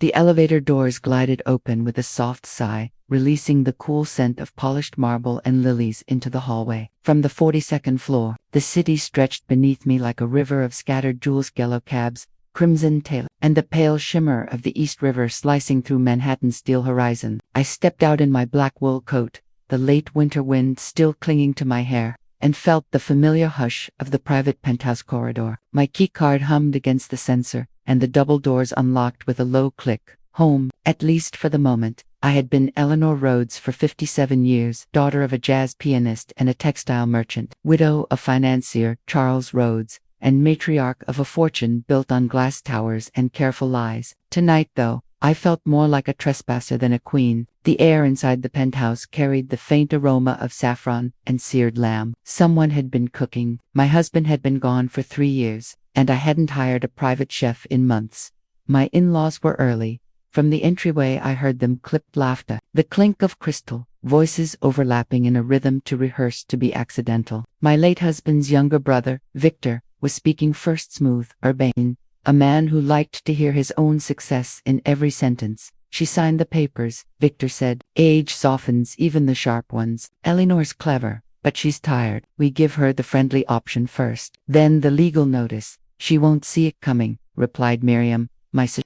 The elevator doors glided open with a soft sigh, releasing the cool scent of polished marble and lilies into the hallway. From the 42nd floor, the city stretched beneath me like a river of scattered jewels, yellow cabs, crimson tail, and the pale shimmer of the East River slicing through Manhattan's steel horizon. I stepped out in my black wool coat, the late winter wind still clinging to my hair, and felt the familiar hush of the private penthouse corridor. My keycard hummed against the sensor, and the double doors unlocked with a low click. Home, at least for the moment. I had been Eleanor Rhodes for 57 years, daughter of a jazz pianist and a textile merchant, widow of financier Charles Rhodes, and matriarch of a fortune built on glass towers and careful lies. Tonight, though, I felt more like a trespasser than a queen. The air inside the penthouse carried the faint aroma of saffron and seared lamb. Someone had been cooking. My husband had been gone for 3 years, and I hadn't hired a private chef in months. My in-laws were early. From the entryway I heard them clipped laughter, the clink of crystal, voices overlapping in a rhythm too rehearsed to be accidental. My late husband's younger brother, Victor, was speaking first, smooth, urbane, a man who liked to hear his own success in every sentence. She signed the papers, Victor said. Age softens even the sharp ones. Eleanor's clever, but she's tired. We give her the friendly option first. Then the legal notice. She won't see it coming, replied Miriam.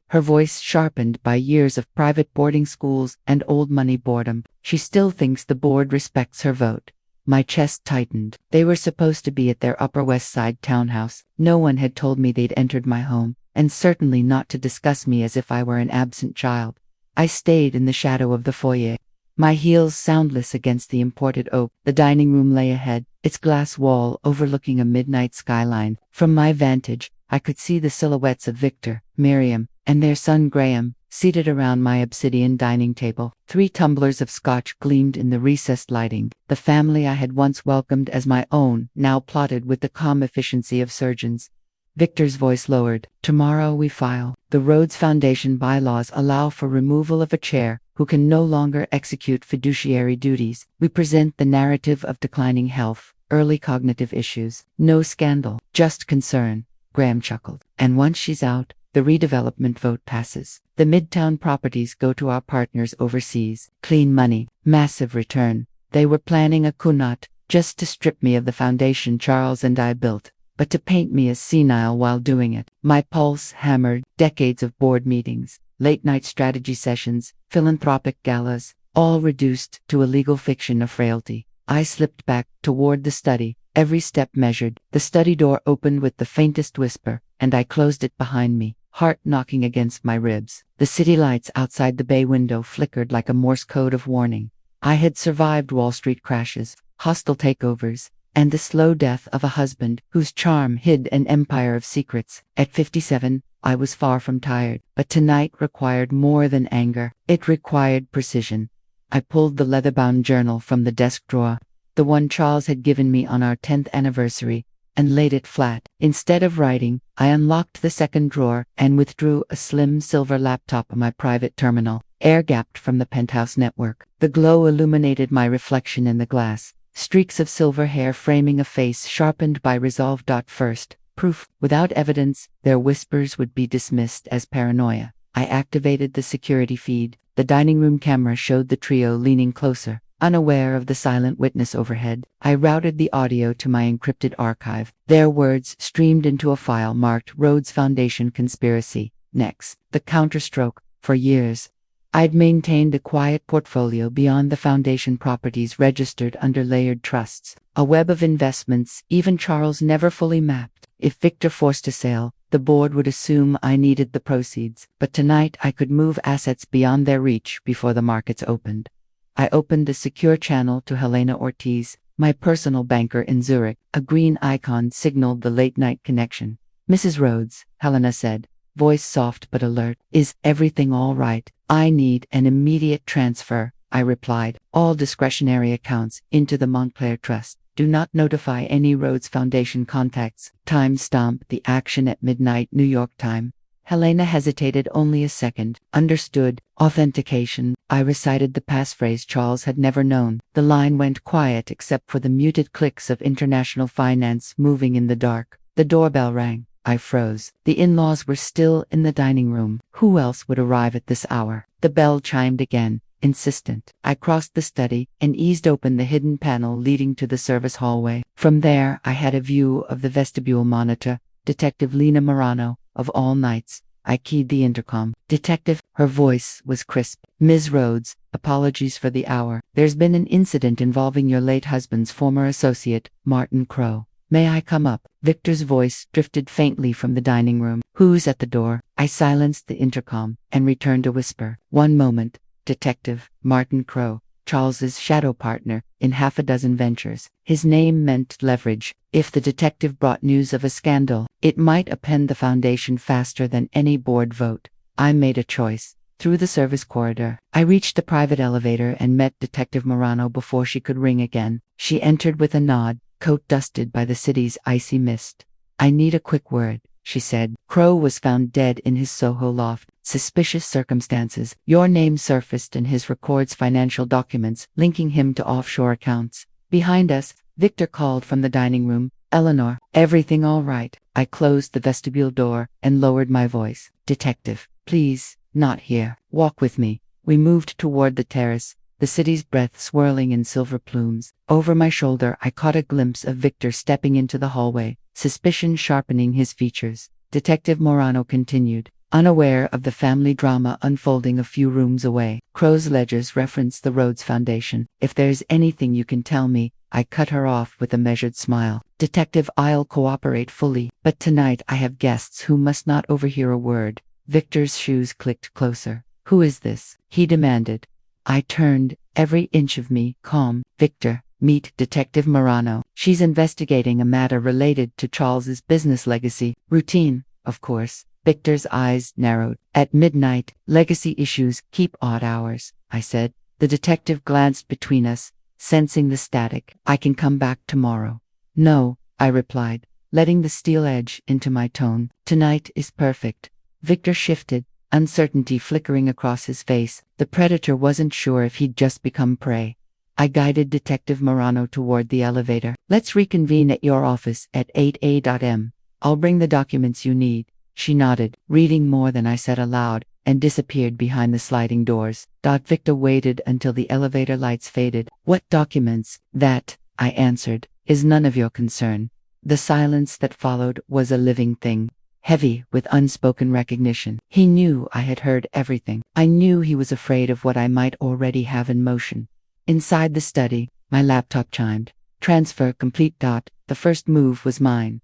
Her voice sharpened by years of private boarding schools and old money boredom. She still thinks the board respects her vote. My chest tightened. They were supposed to be at their Upper West Side townhouse. No one had told me they'd entered my home, and certainly not to discuss me as if I were an absent child. I stayed in the shadow of the foyer, my heels soundless against the imported oak. The dining room lay ahead, its glass wall overlooking a midnight skyline. From my vantage, I could see the silhouettes of Victor, Miriam, and their son Graham, seated around my obsidian dining table. 3 tumblers of scotch gleamed in the recessed lighting. The family I had once welcomed as my own now plotted with the calm efficiency of surgeons. Victor's voice lowered. Tomorrow we file. The Rhodes Foundation bylaws allow for removal of a chair who can no longer execute fiduciary duties. We present the narrative of declining health, early cognitive issues. No scandal, just concern. Graham chuckled. And once she's out, the redevelopment vote passes. The Midtown properties go to our partners overseas. Clean money, massive return. They were planning a coup, not just to strip me of the foundation Charles and I built, but to paint me as senile while doing it. My pulse hammered. Decades of board meetings, late-night strategy sessions, philanthropic galas, all reduced to a legal fiction of frailty. I slipped back toward the study, every step measured. The study door opened with the faintest whisper, and I closed it behind me, heart knocking against my ribs. The city lights outside the bay window flickered like a Morse code of warning. I had survived Wall Street crashes, hostile takeovers, and the slow death of a husband whose charm hid an empire of secrets. At 57, I was far from tired, but tonight required more than anger. It required precision. I pulled the leather-bound journal from the desk drawer, the one Charles had given me on our 10th anniversary, and laid it flat. Instead of writing, I unlocked the second drawer and withdrew a slim silver laptop of my private terminal, air-gapped from the Penthouse network. The glow illuminated my reflection in the glass, streaks of silver hair framing a face sharpened by resolve. First, proof. Without evidence, their whispers would be dismissed as paranoia. I activated the security feed. The dining room camera showed the trio leaning closer, unaware of the silent witness overhead. I routed the audio to my encrypted archive. Their words streamed into a file marked Rhodes Foundation Conspiracy. Next, the counterstroke. For years, I'd maintained a quiet portfolio beyond the foundation properties registered under layered trusts, a web of investments even Charles never fully mapped. If Victor forced a sale, the board would assume I needed the proceeds, but tonight I could move assets beyond their reach before the markets opened. I opened a secure channel to Helena Ortiz, my personal banker in Zurich. A green icon signaled the late-night connection. Mrs. Rhodes, Helena said, voice soft but alert. Is everything all right? I need an immediate transfer, I replied. All discretionary accounts into the Montclair Trust. Do not notify any Rhodes Foundation contacts. Timestamp the action at midnight New York time. Helena hesitated only a second. Understood. Authentication. I recited the passphrase Charles had never known. The line went quiet except for the muted clicks of international finance moving in the dark. The doorbell rang. I froze. The in-laws were still in the dining room. Who else would arrive at this hour? The bell chimed again, insistent. I crossed the study and eased open the hidden panel leading to the service hallway. From there, I had a view of the vestibule monitor. Detective Lena Morano, of all nights. I keyed the intercom. Detective, her voice was crisp. Ms. Rhodes, apologies for the hour. There's been an incident involving your late husband's former associate, Martin Crowe. May I come up? Victor's voice drifted faintly from the dining room. Who's at the door? I silenced the intercom and returned a whisper. One moment. Detective, Martin Crowe, Charles's shadow partner in half a dozen ventures. His name meant leverage. If the detective brought news of a scandal, it might append the foundation faster than any board vote. I made a choice. Through the service corridor, I reached the private elevator and met Detective Morano before she could ring again. She entered with a nod, coat dusted by the city's icy mist. I need a quick word, she said. Crowe was found dead in his Soho loft. Suspicious circumstances. Your name surfaced in his records financial documents, linking him to offshore accounts. Behind us, Victor called from the dining room. Eleanor, everything all right? I closed the vestibule door and lowered my voice. Detective, please, not here. Walk with me. We moved toward the terrace, the city's breath swirling in silver plumes. Over my shoulder, I caught a glimpse of Victor stepping into the hallway, suspicion sharpening his features. Detective Morano continued, unaware of the family drama unfolding a few rooms away. Crowe's ledgers reference the Rhodes Foundation. If there's anything you can tell me, I cut her off with a measured smile. Detective, I'll cooperate fully, but tonight I have guests who must not overhear a word. Victor's shoes clicked closer. Who is this? He demanded. I turned, every inch of me calm. Victor, meet Detective Morano. She's investigating a matter related to Charles's business legacy. Routine, of course. Victor's eyes narrowed. At midnight, legacy issues keep odd hours, I said. The detective glanced between us, sensing the static. I can come back tomorrow. No, I replied, letting the steel edge into my tone. Tonight is perfect. Victor shifted, uncertainty flickering across his face. The predator wasn't sure if he'd just become prey. I guided Detective Morano toward the elevator. Let's reconvene at your office at 8 a.m. I'll bring the documents you need. She nodded, reading more than I said aloud, and disappeared behind the sliding doors. Victor waited until the elevator lights faded. What documents? That, I answered, is none of your concern. The silence that followed was a living thing, heavy with unspoken recognition. He knew I had heard everything. I knew he was afraid of what I might already have in motion. Inside the study, my laptop chimed. Transfer complete. The first move was mine.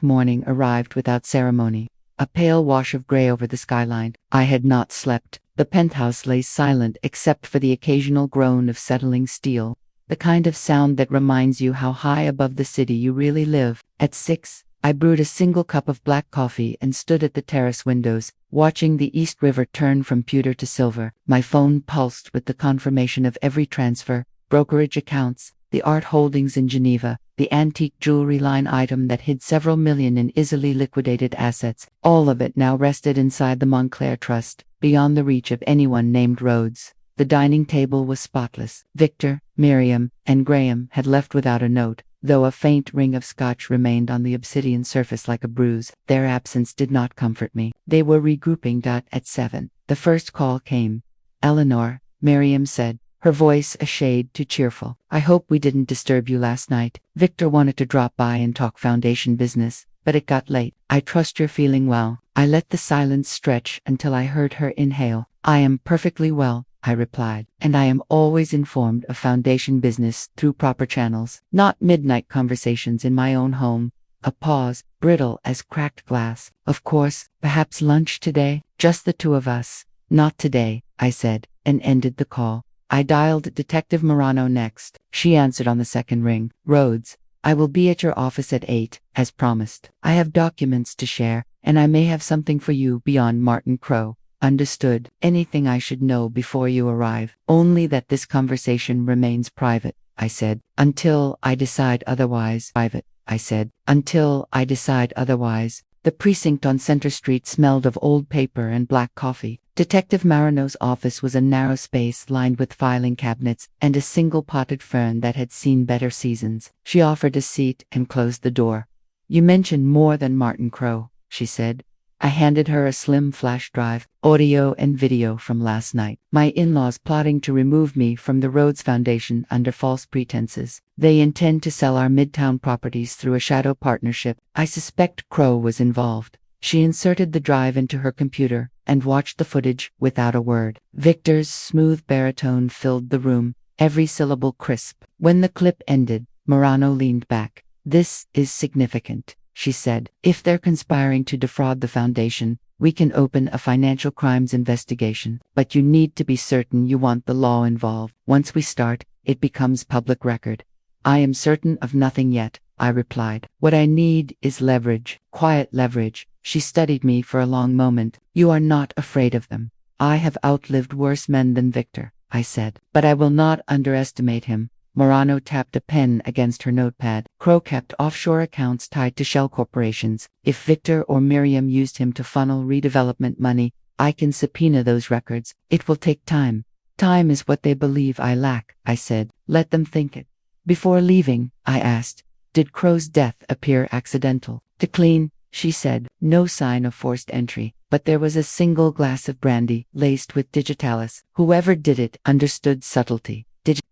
Morning arrived without ceremony. A pale wash of gray over the skyline. I had not slept. The penthouse lay silent except for the occasional groan of settling steel, the kind of sound that reminds you how high above the city you really live. At 6, I brewed a single cup of black coffee and stood at the terrace windows, watching the East River turn from pewter to silver. My phone pulsed with the confirmation of every transfer, brokerage accounts, the art holdings in Geneva, the antique jewelry line item that hid several million in easily liquidated assets. All of it now rested inside the Montclair Trust, beyond the reach of anyone named Rhodes. The dining table was spotless. Victor, Miriam, and Graham had left without a note, though a faint ring of scotch remained on the obsidian surface like a bruise. Their absence did not comfort me. They were regrouping. At 7, the first call came. Eleanor, Miriam said, her voice a shade too cheerful. I hope we didn't disturb you last night. Victor wanted to drop by and talk foundation business, but it got late. I trust you're feeling well. I let the silence stretch until I heard her inhale. I am perfectly well, I replied, and I am always informed of foundation business through proper channels, not midnight conversations in my own home. A pause, brittle as cracked glass. Of course, perhaps lunch today? Just the two of us. Not today, I said, and ended the call. I dialed Detective Morano next. She answered on the second ring. Rhodes, I will be at your office at 8, as promised. I have documents to share, and I may have something for you beyond Martin Crowe. Understood. Anything I should know before you arrive? Only that this conversation remains private, I said, until I decide otherwise. Private, I said, until I decide otherwise. The precinct on Center Street smelled of old paper and black coffee. Detective Morano's office was a narrow space lined with filing cabinets and a single potted fern that had seen better seasons. She offered a seat and closed the door. You mentioned more than Martin Crowe, she said. I handed her a slim flash drive, audio and video from last night. My in-laws plotting to remove me from the Rhodes Foundation under false pretenses. They intend to sell our Midtown properties through a shadow partnership. I suspect Crowe was involved. She inserted the drive into her computer and watched the footage without a word. Victor's smooth baritone filled the room, every syllable crisp. When the clip ended, Morano leaned back. This is significant, she said. If they're conspiring to defraud the foundation, we can open a financial crimes investigation. But you need to be certain you want the law involved. Once we start, it becomes public record. I am certain of nothing yet, I replied. What I need is leverage, quiet leverage. She studied me for a long moment. You are not afraid of them. I have outlived worse men than Victor, I said. But I will not underestimate him. Morano tapped a pen against her notepad. Crowe kept offshore accounts tied to shell corporations. If Victor or Miriam used him to funnel redevelopment money, I can subpoena those records. It will take time. Time is what they believe I lack, I said. Let them think it. Before leaving, I asked, did Crowe's death appear accidental? To clean, she said. No sign of forced entry, but there was a single glass of brandy laced with digitalis. Whoever did it understood subtlety.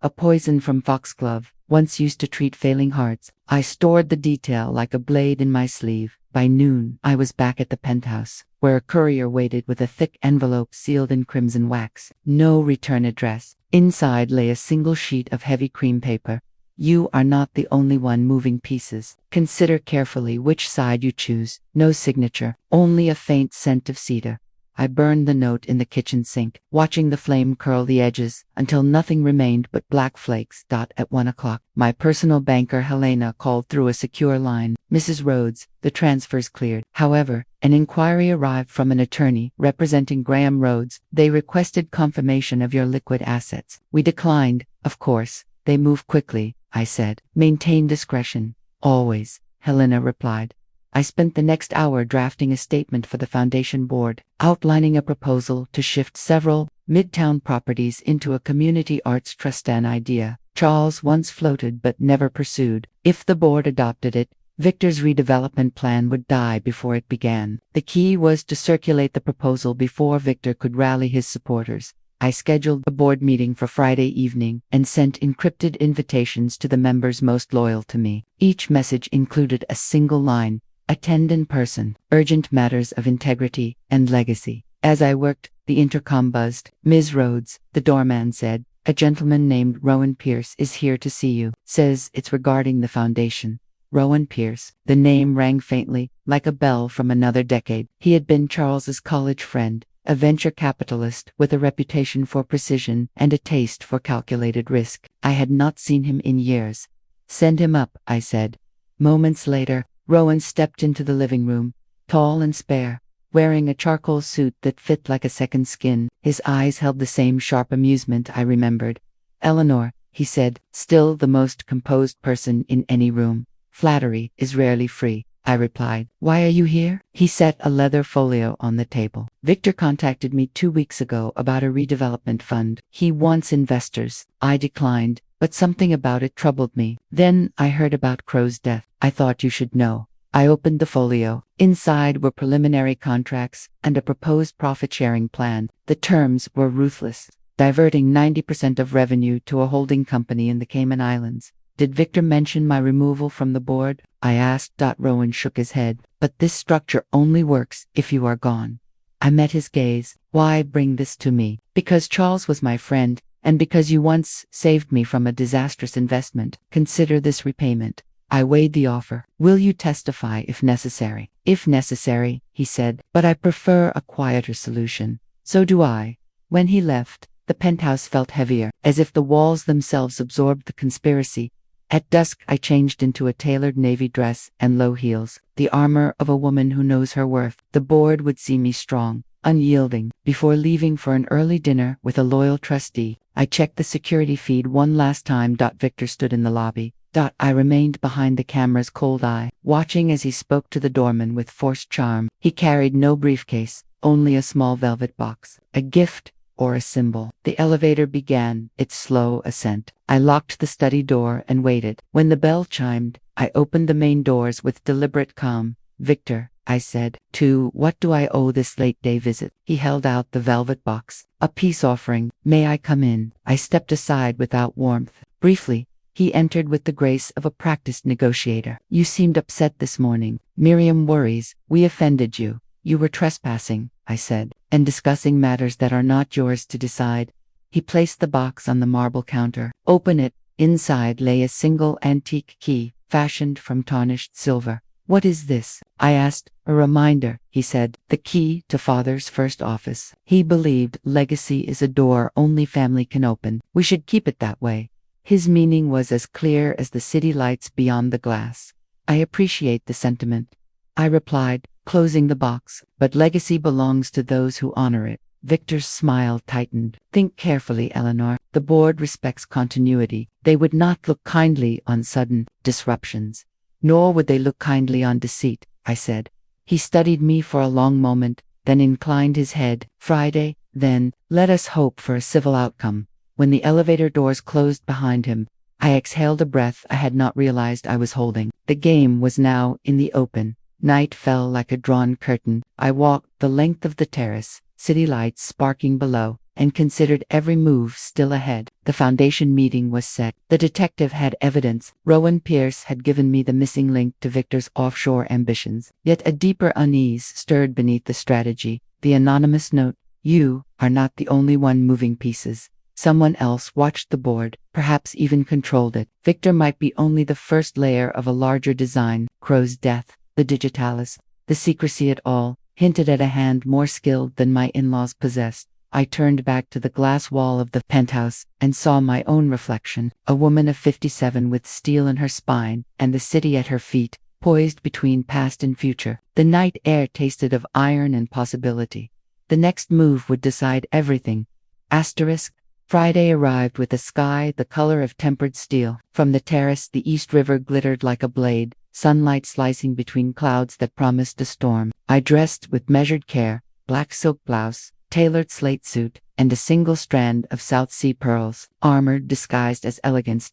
A poison from foxglove, once used to treat failing hearts. I stored the detail like a blade in my sleeve. By noon, I was back at the Penthouse, where a courier waited with a thick envelope sealed in crimson wax. No return address. Inside lay a single sheet of heavy cream paper. You are not the only one moving pieces. Consider carefully which side you choose. No signature, only a faint scent of cedar. I burned the note in the kitchen sink, watching the flame curl the edges until nothing remained but black flakes. At 1 o'clock, my personal banker Helena called through a secure line. Mrs. Rhodes, the transfers cleared. However, an inquiry arrived from an attorney representing Graham Rhodes. They requested confirmation of your liquid assets. We declined, of course. They move quickly, I said. Maintain discretion. Always, Helena replied. I spent the next hour drafting a statement for the foundation board, outlining a proposal to shift several Midtown properties into a community arts trust. An idea Charles once floated but never pursued. If the board adopted it, Victor's redevelopment plan would die before it began. The key was to circulate the proposal before Victor could rally his supporters. I scheduled a board meeting for Friday evening and sent encrypted invitations to the members most loyal to me. Each message included a single line: attend in person, urgent matters of integrity and legacy. As I worked, the intercom buzzed. Ms. Rhodes, the doorman said, a gentleman named Rowan Pierce is here to see you. Says it's regarding the foundation. Rowan Pierce. The name rang faintly, like a bell from another decade. He had been Charles's college friend, a venture capitalist with a reputation for precision and a taste for calculated risk. I had not seen him in years. Send him up, I said. Moments later, Rowan stepped into the living room, tall and spare, wearing a charcoal suit that fit like a second skin. His eyes held the same sharp amusement I remembered. Eleanor, he said, still the most composed person in any room. Flattery is rarely free, I replied. Why are you here? He set a leather folio on the table. Victor contacted me 2 weeks ago about a redevelopment fund. He wants investors. I declined, but something about it troubled me. Then I heard about Crowe's death. I thought you should know. I opened the folio. Inside were preliminary contracts and a proposed profit-sharing plan. The terms were ruthless, diverting 90% of revenue to a holding company in the Cayman Islands. Did Victor mention my removal from the board? I asked. Rowan shook his head. But this structure only works if you are gone. I met his gaze. Why bring this to me? Because Charles was my friend, and because you once saved me from a disastrous investment. Consider this repayment. I weighed the offer. Will you testify if necessary? If necessary, he said, but I prefer a quieter solution. So do I. When he left, the penthouse felt heavier, as if the walls themselves absorbed the conspiracy. At dusk, I changed into a tailored navy dress and low heels, the armor of a woman who knows her worth. The board would see me strong, unyielding. Before leaving for an early dinner with a loyal trustee, I checked the security feed one last time. Victor stood in the lobby. I remained behind the camera's cold eye, watching as he spoke to the doorman with forced charm. He carried no briefcase, only a small velvet box. A gift or a symbol. The elevator began its slow ascent. I locked the study door and waited. When the bell chimed, I opened the main doors with deliberate calm. Victor, I said, to what do I owe this late-day visit? He held out the velvet box. A peace offering. May I come in? I stepped aside without warmth. Briefly, he entered with the grace of a practiced negotiator. You seemed upset this morning. Miriam worries. We offended you. You were trespassing, I said, and discussing matters that are not yours to decide. He placed the box on the marble counter. Open it. Inside lay a single antique key, fashioned from tarnished silver. What is this? I asked. A reminder, he said. The key to Father's first office. He believed legacy is a door only family can open. We should keep it that way. His meaning was as clear as the city lights beyond the glass. I appreciate the sentiment, I replied, closing the box, but legacy belongs to those who honor it. Victor's smile tightened. Think carefully, Eleanor. The board respects continuity. They would not look kindly on sudden disruptions. Nor would they look kindly on deceit, I said. He studied me for a long moment, then inclined his head. Friday, then, let us hope for a civil outcome. When the elevator doors closed behind him, I exhaled a breath I had not realized I was holding. The game was now in the open. Night fell like a drawn curtain. I walked the length of the terrace, city lights sparking below, and considered every move still ahead. The foundation meeting was set. The detective had evidence. Rowan Pierce had given me the missing link to Victor's offshore ambitions. Yet a deeper unease stirred beneath the strategy. The anonymous note. You are not the only one moving pieces. Someone else watched the board, perhaps even controlled it. Victor might be only the first layer of a larger design. Crow's death, the digitalis, the secrecy it all, hinted at a hand more skilled than my in-laws possessed. I turned back to the glass wall of the penthouse and saw my own reflection, a woman of 57 with steel in her spine and the city at her feet, poised between past and future. The night air tasted of iron and possibility. The next move would decide everything. Asterisk. Friday arrived with a sky the color of tempered steel. From the terrace the East River glittered like a blade, sunlight slicing between clouds that promised a storm. I dressed with measured care, black silk blouse, tailored slate suit, and a single strand of South Sea pearls, armored disguised as elegance.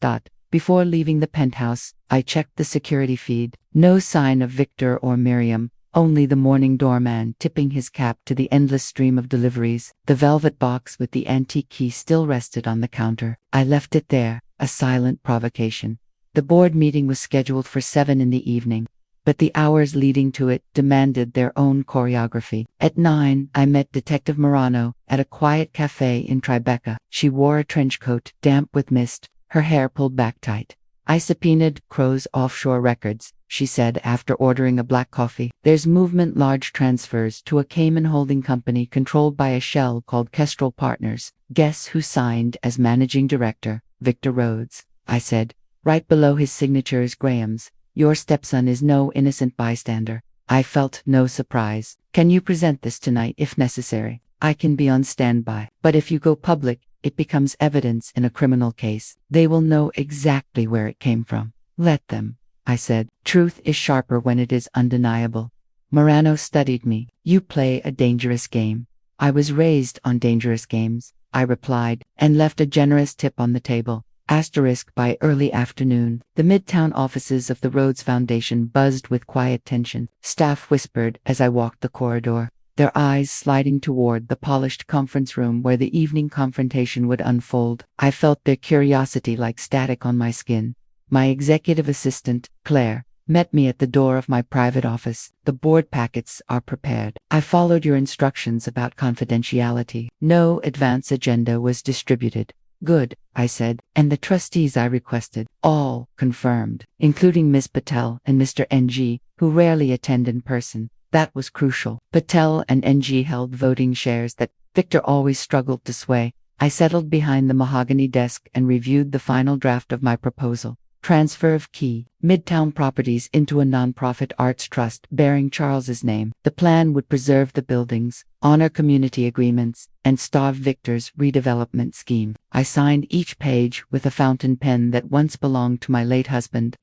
Before leaving the penthouse, I checked the security feed. No sign of Victor or Miriam, only the morning doorman tipping his cap to the endless stream of deliveries. The velvet box with the antique key still rested on the counter. I left it there, a silent provocation. The board meeting was scheduled for 7 in the evening, but the hours leading to it demanded their own choreography. At 9, I met Detective Morano at a quiet cafe in Tribeca. She wore a trench coat, damp with mist, her hair pulled back tight. I subpoenaed Crow's offshore records, she said after ordering a black coffee. There's movement large transfers to a Cayman holding company controlled by a shell called Kestrel Partners. Guess who signed as managing director? Victor Rhodes, I said. Right below his signature is Graham's. Your stepson is no innocent bystander. I felt no surprise. Can you present this tonight if necessary? I can be on standby. But if you go public, it becomes evidence in a criminal case. They will know exactly where it came from. Let them, I said. Truth is sharper when it is undeniable. Morano studied me. You play a dangerous game. I was raised on dangerous games, I replied, and left a generous tip on the table. Asterisk. By early afternoon, the Midtown offices of the Rhodes Foundation buzzed with quiet tension. Staff whispered as I walked the corridor, their eyes sliding toward the polished conference room where the evening confrontation would unfold. I felt their curiosity like static on my skin. My executive assistant, Claire, met me at the door of my private office. The board packets are prepared. I followed your instructions about confidentiality. No advance agenda was distributed. Good, I said, and the trustees I requested, all confirmed, including Ms. Patel and Mr. NG, who rarely attend in person. That was crucial. Patel and NG held voting shares that Victor always struggled to sway. I settled behind the mahogany desk and reviewed the final draft of my proposal. Transfer of key, Midtown Properties into a nonprofit arts trust bearing Charles's name. The plan would preserve the buildings, honor community agreements, and starve Victor's redevelopment scheme. I signed each page with a fountain pen that once belonged to my late husband.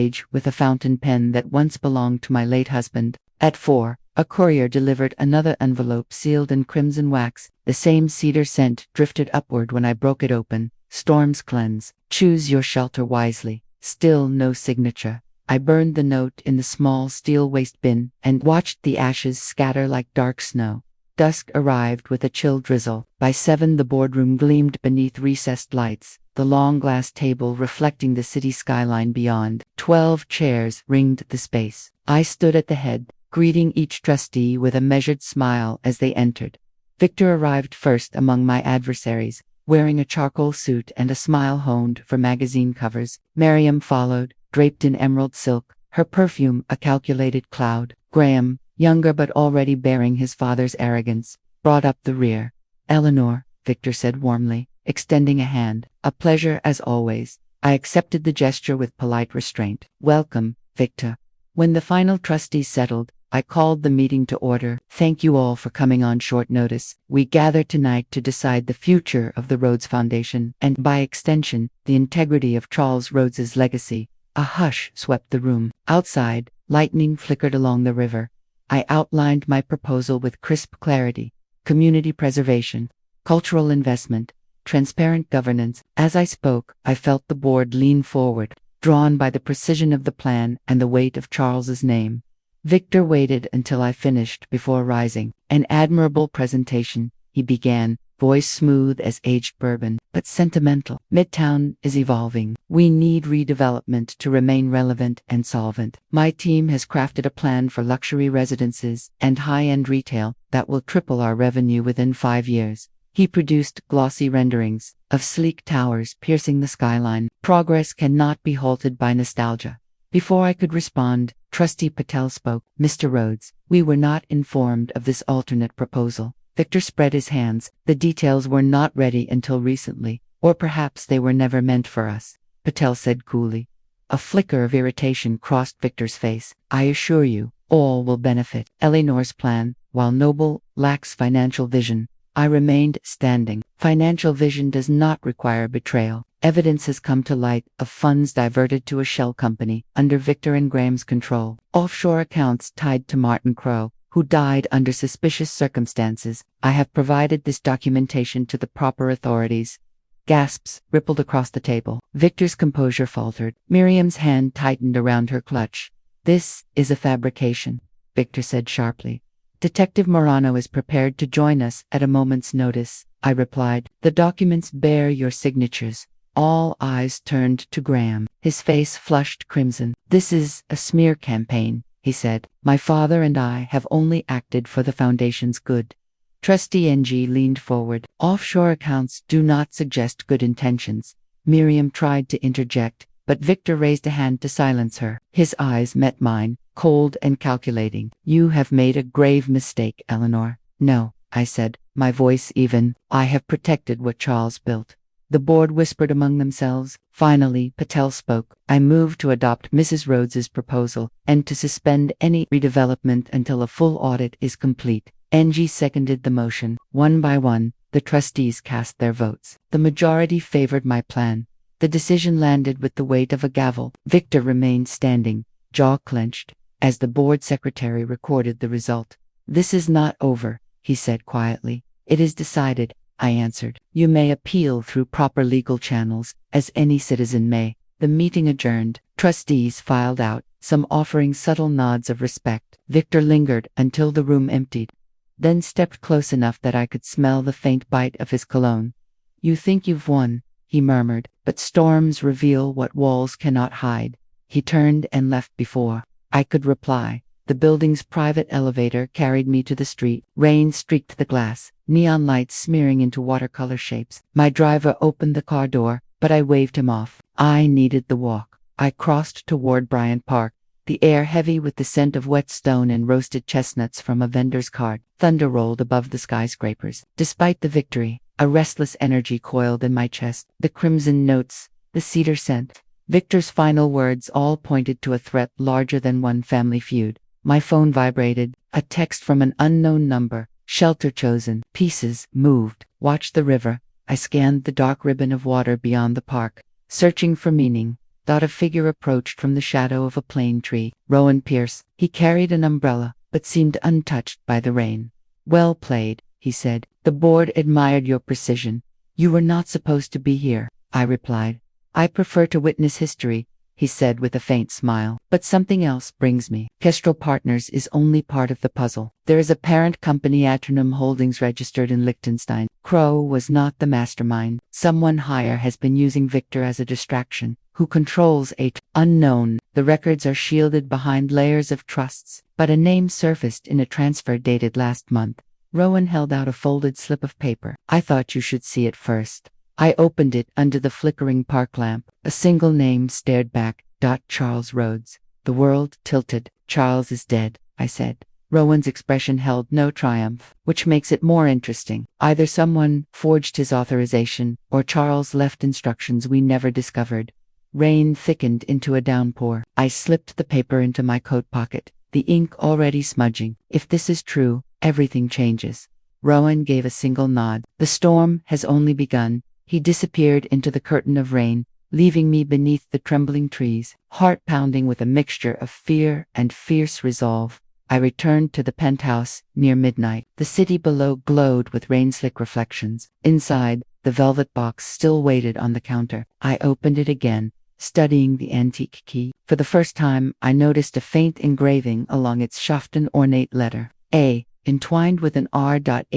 At 4, a courier delivered another envelope sealed in crimson wax. The same cedar scent drifted upward when I broke it open. Storms cleanse. Choose your shelter wisely. Still no signature. I burned the note in the small steel waste bin and watched the ashes scatter like dark snow. Dusk arrived with a chill drizzle. By 7 the boardroom gleamed beneath recessed lights, the long glass table reflecting the city skyline beyond. 12 chairs ringed the space. I stood at the head, greeting each trustee with a measured smile as they entered. Victor arrived first among my adversaries, wearing a charcoal suit and a smile honed for magazine covers. Miriam followed, draped in emerald silk, her perfume a calculated cloud. Graham, younger but already bearing his father's arrogance, brought up the rear. "Eleanor," Victor said warmly, extending a hand. "A pleasure as always." I accepted the gesture with polite restraint. "Welcome, Victor." When the final trustees settled, I called the meeting to order. "Thank you all for coming on short notice. We gather tonight to decide the future of the Rhodes Foundation, and by extension, the integrity of Charles Rhodes's legacy." A hush swept the room. Outside, lightning flickered along the river. I outlined my proposal with crisp clarity: community preservation, cultural investment, transparent governance. As I spoke, I felt the board lean forward, drawn by the precision of the plan and the weight of Charles's name. Victor waited until I finished before rising. "An admirable presentation," he began, voice smooth as aged bourbon, but sentimental. "Midtown is evolving. We need redevelopment to remain relevant and solvent. My team has crafted a plan for luxury residences and high-end retail that will triple our revenue within 5 years." He produced glossy renderings of sleek towers piercing the skyline. "Progress cannot be halted by nostalgia." Before I could respond, Trustee Patel spoke. "Mr. Rhodes, we were not informed of this alternate proposal." Victor spread his hands. "The details were not ready until recently, or perhaps they were never meant for us," Patel said coolly. A flicker of irritation crossed Victor's face. "I assure you, all will benefit. Eleanor's plan, while noble, lacks financial vision." I remained standing. Financial vision does not require betrayal. Evidence has come to light of funds diverted to a shell company under Victor and Graham's control. Offshore accounts tied to Martin Crowe, who died under suspicious circumstances. I have provided this documentation to the proper authorities. Gasps rippled across the table. Victor's composure faltered. Miriam's hand tightened around her clutch. "This is a fabrication," Victor said sharply. "Detective Morano is prepared to join us at a moment's notice," I replied. "The documents bear your signatures." All eyes turned to Graham. His face flushed crimson. "This is a smear campaign," he said. "My father and I have only acted for the Foundation's good." Trustee NG leaned forward. "Offshore accounts do not suggest good intentions." Miriam tried to interject, but Victor raised a hand to silence her. His eyes met mine, cold and calculating. "You have made a grave mistake, Eleanor." "No," I said, my voice even. "I have protected what Charles built." The board whispered among themselves. Finally, Patel spoke. "I move to adopt Mrs. Rhodes's proposal and to suspend any redevelopment until a full audit is complete." NG seconded the motion. One by one, the trustees cast their votes. The majority favored my plan. The decision landed with the weight of a gavel. Victor remained standing, jaw clenched, as the board secretary recorded the result. "This is not over," he said quietly. "It is decided," I answered. "You may appeal through proper legal channels, as any citizen may." The meeting adjourned. Trustees filed out, some offering subtle nods of respect. Victor lingered until the room emptied, then stepped close enough that I could smell the faint bite of his cologne. "You think you've won," he murmured, "but storms reveal what walls cannot hide." He turned and left before I could reply. The building's private elevator carried me to the street. Rain streaked the glass, neon lights smearing into watercolor shapes. My driver opened the car door, but I waved him off. I needed the walk. I crossed toward Bryant Park, the air heavy with the scent of wet stone and roasted chestnuts from a vendor's cart. Thunder rolled above the skyscrapers. Despite the victory, a restless energy coiled in my chest. The crimson notes, the cedar scent. Victor's final words all pointed to a threat larger than one family feud. My phone vibrated. A text from an unknown number. "Shelter chosen. Pieces moved. Watch the river." I scanned the dark ribbon of water beyond the park, searching for meaning. Thought a figure approached from the shadow of a plane tree. Rowan Pierce. He carried an umbrella, but seemed untouched by the rain. "Well played," he said. "The board admired your precision." "You were not supposed to be here," I replied. "I prefer to witness history, he said with a faint smile. But something else brings me. Kestrel Partners is only part of the puzzle. There is a parent company, Aternum Holdings, registered in Liechtenstein. Crow was not the mastermind. Someone higher has been using Victor as a distraction. Who controls unknown. The records are shielded behind layers of trusts, but a name surfaced in a transfer dated last month. Rowan held out a folded slip of paper. I thought you should see it first. I opened it under the flickering park lamp. A single name stared back. Charles Rhodes. The world tilted. Charles is dead, I said. Rowan's expression held no triumph, which makes it more interesting. Either someone forged his authorization, or Charles left instructions we never discovered. Rain thickened into a downpour. I slipped the paper into my coat pocket, the ink already smudging. If this is true, everything changes. Rowan gave a single nod. The storm has only begun. He disappeared into the curtain of rain, leaving me beneath the trembling trees, heart pounding with a mixture of fear and fierce resolve. I returned to the penthouse near midnight. The city below glowed with rain-slick reflections. Inside, the velvet box still waited on the counter. I opened it again, studying the antique key. For the first time, I noticed a faint engraving along its shaften ornate letter A, entwined with an R.AETERNUM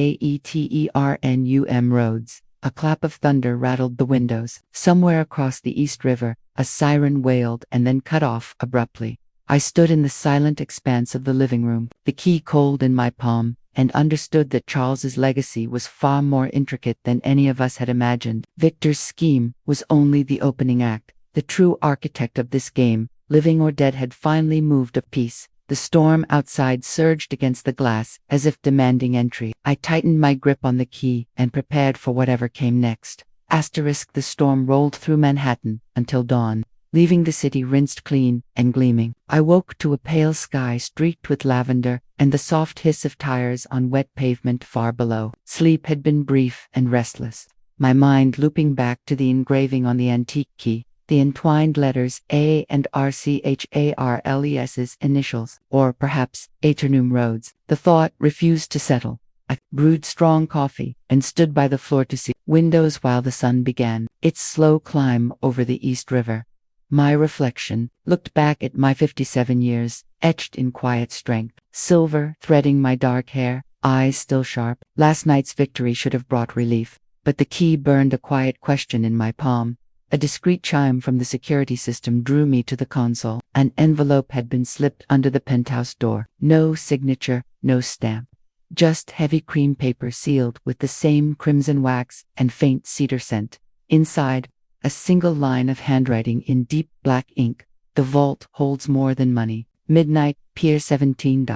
Rhodes. A clap of thunder rattled the windows. Somewhere across the East River, a siren wailed and then cut off abruptly. I stood in the silent expanse of the living room, the key cold in my palm, and understood that Charles's legacy was far more intricate than any of us had imagined. Victor's scheme was only the opening act. The true architect of this game, living or dead, had finally moved a piece. The storm outside surged against the glass, as if demanding entry. I tightened my grip on the key and prepared for whatever came next. The storm rolled through Manhattan until dawn, leaving the city rinsed clean and gleaming. I woke to a pale sky streaked with lavender and the soft hiss of tires on wet pavement far below. Sleep had been brief and restless, my mind looping back to the engraving on the antique key. The entwined letters A and RCHARLES's initials, or perhaps Aeternum Rhodes. The thought refused to settle. I brewed strong coffee and stood by the floor to see windows while the sun began its slow climb over the East River. My reflection looked back at my 57 years, etched in quiet strength, silver threading my dark hair, eyes still sharp. Last night's victory should have brought relief, but the key burned a quiet question in my palm. A discreet chime from the security system drew me to the console. An envelope had been slipped under the penthouse door. No signature, no stamp. Just heavy cream paper sealed with the same crimson wax and faint cedar scent. Inside, a single line of handwriting in deep black ink. The vault holds more than money. Midnight, Pier 17.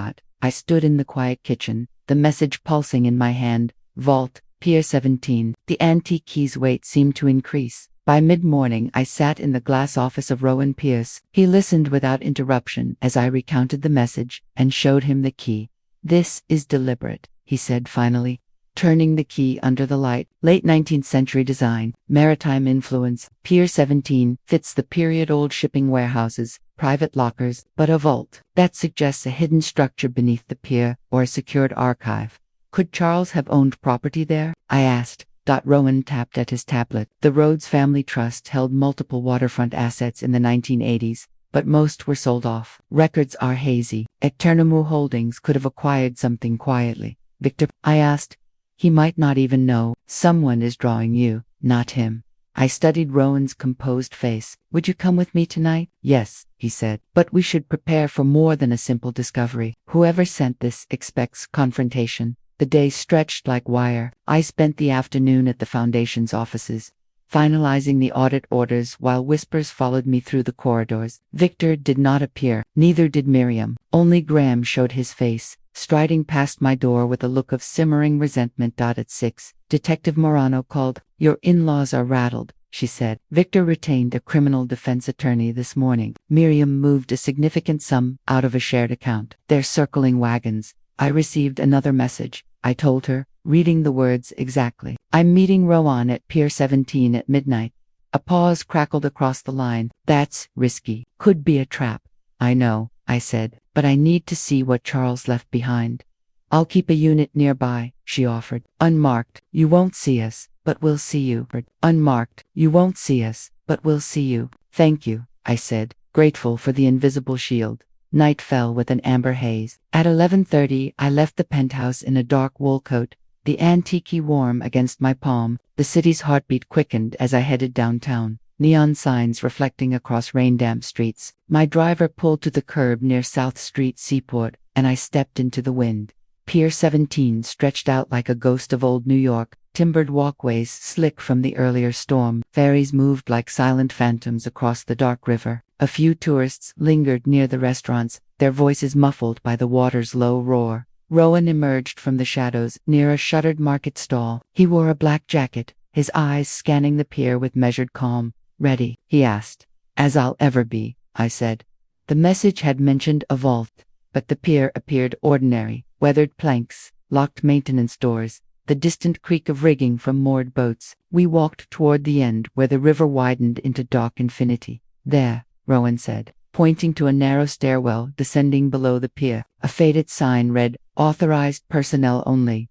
I stood in the quiet kitchen, the message pulsing in my hand. Vault, Pier 17. The antique key's weight seemed to increase. By mid-morning, I sat in the glass office of Rowan Pierce. He listened without interruption as I recounted the message and showed him the key. "This is deliberate," he said finally, turning the key under the light. "Late 19th century design, maritime influence. Pier 17 fits the period-old shipping warehouses, private lockers, but a vault. That suggests a hidden structure beneath the pier or a secured archive. Could Charles have owned property there?" I asked. Rowan tapped at his tablet. The Rhodes Family Trust held multiple waterfront assets in the 1980s, but most were sold off. Records are hazy. Aeternum Holdings could have acquired something quietly. "Victor?" I asked. "He might not even know. Someone is drawing you, not him." I studied Rowan's composed face. "Would you come with me tonight?" "Yes," he said. "But we should prepare for more than a simple discovery. Whoever sent this expects confrontation." The day stretched like wire. I spent the afternoon at the Foundation's offices, finalizing the audit orders while whispers followed me through the corridors. Victor did not appear. Neither did Miriam. Only Graham showed his face, striding past my door with a look of simmering resentment. At 6, Detective Morano called. "Your in-laws are rattled," she said. "Victor retained a criminal defense attorney this morning. Miriam moved a significant sum out of a shared account. They're circling wagons." I received another message, I told her, reading the words exactly. "I'm meeting Rowan at Pier 17 at midnight." A pause crackled across the line. "That's risky. Could be a trap." "I know," I said, "but I need to see what Charles left behind." "I'll keep a unit nearby," she offered. "Unmarked. You won't see us, but we'll see you." "Unmarked. You won't see us, but we'll see you." "Thank you." I said, grateful for the invisible shield. Night fell with an amber haze. At 11:30, I left the penthouse in a dark wool coat, the antique warm against my palm. The city's heartbeat quickened as I headed downtown, neon signs reflecting across rain-damp streets. My driver pulled to the curb near South Street Seaport, and I stepped into the wind. Pier 17 stretched out like a ghost of old New York, timbered walkways slick from the earlier storm. Ferries moved like silent phantoms across the dark river. A few tourists lingered near the restaurants, their voices muffled by the water's low roar. Rowan emerged from the shadows near a shuttered market stall. He wore a black jacket, his eyes scanning the pier with measured calm. "Ready?" he asked. "As I'll ever be," I said. The message had mentioned a vault, but the pier appeared ordinary. Weathered planks, locked maintenance doors, the distant creak of rigging from moored boats. We walked toward the end where the river widened into dark infinity. "There," Rowan said, pointing to a narrow stairwell descending below the pier. A faded sign read, "Authorized personnel only."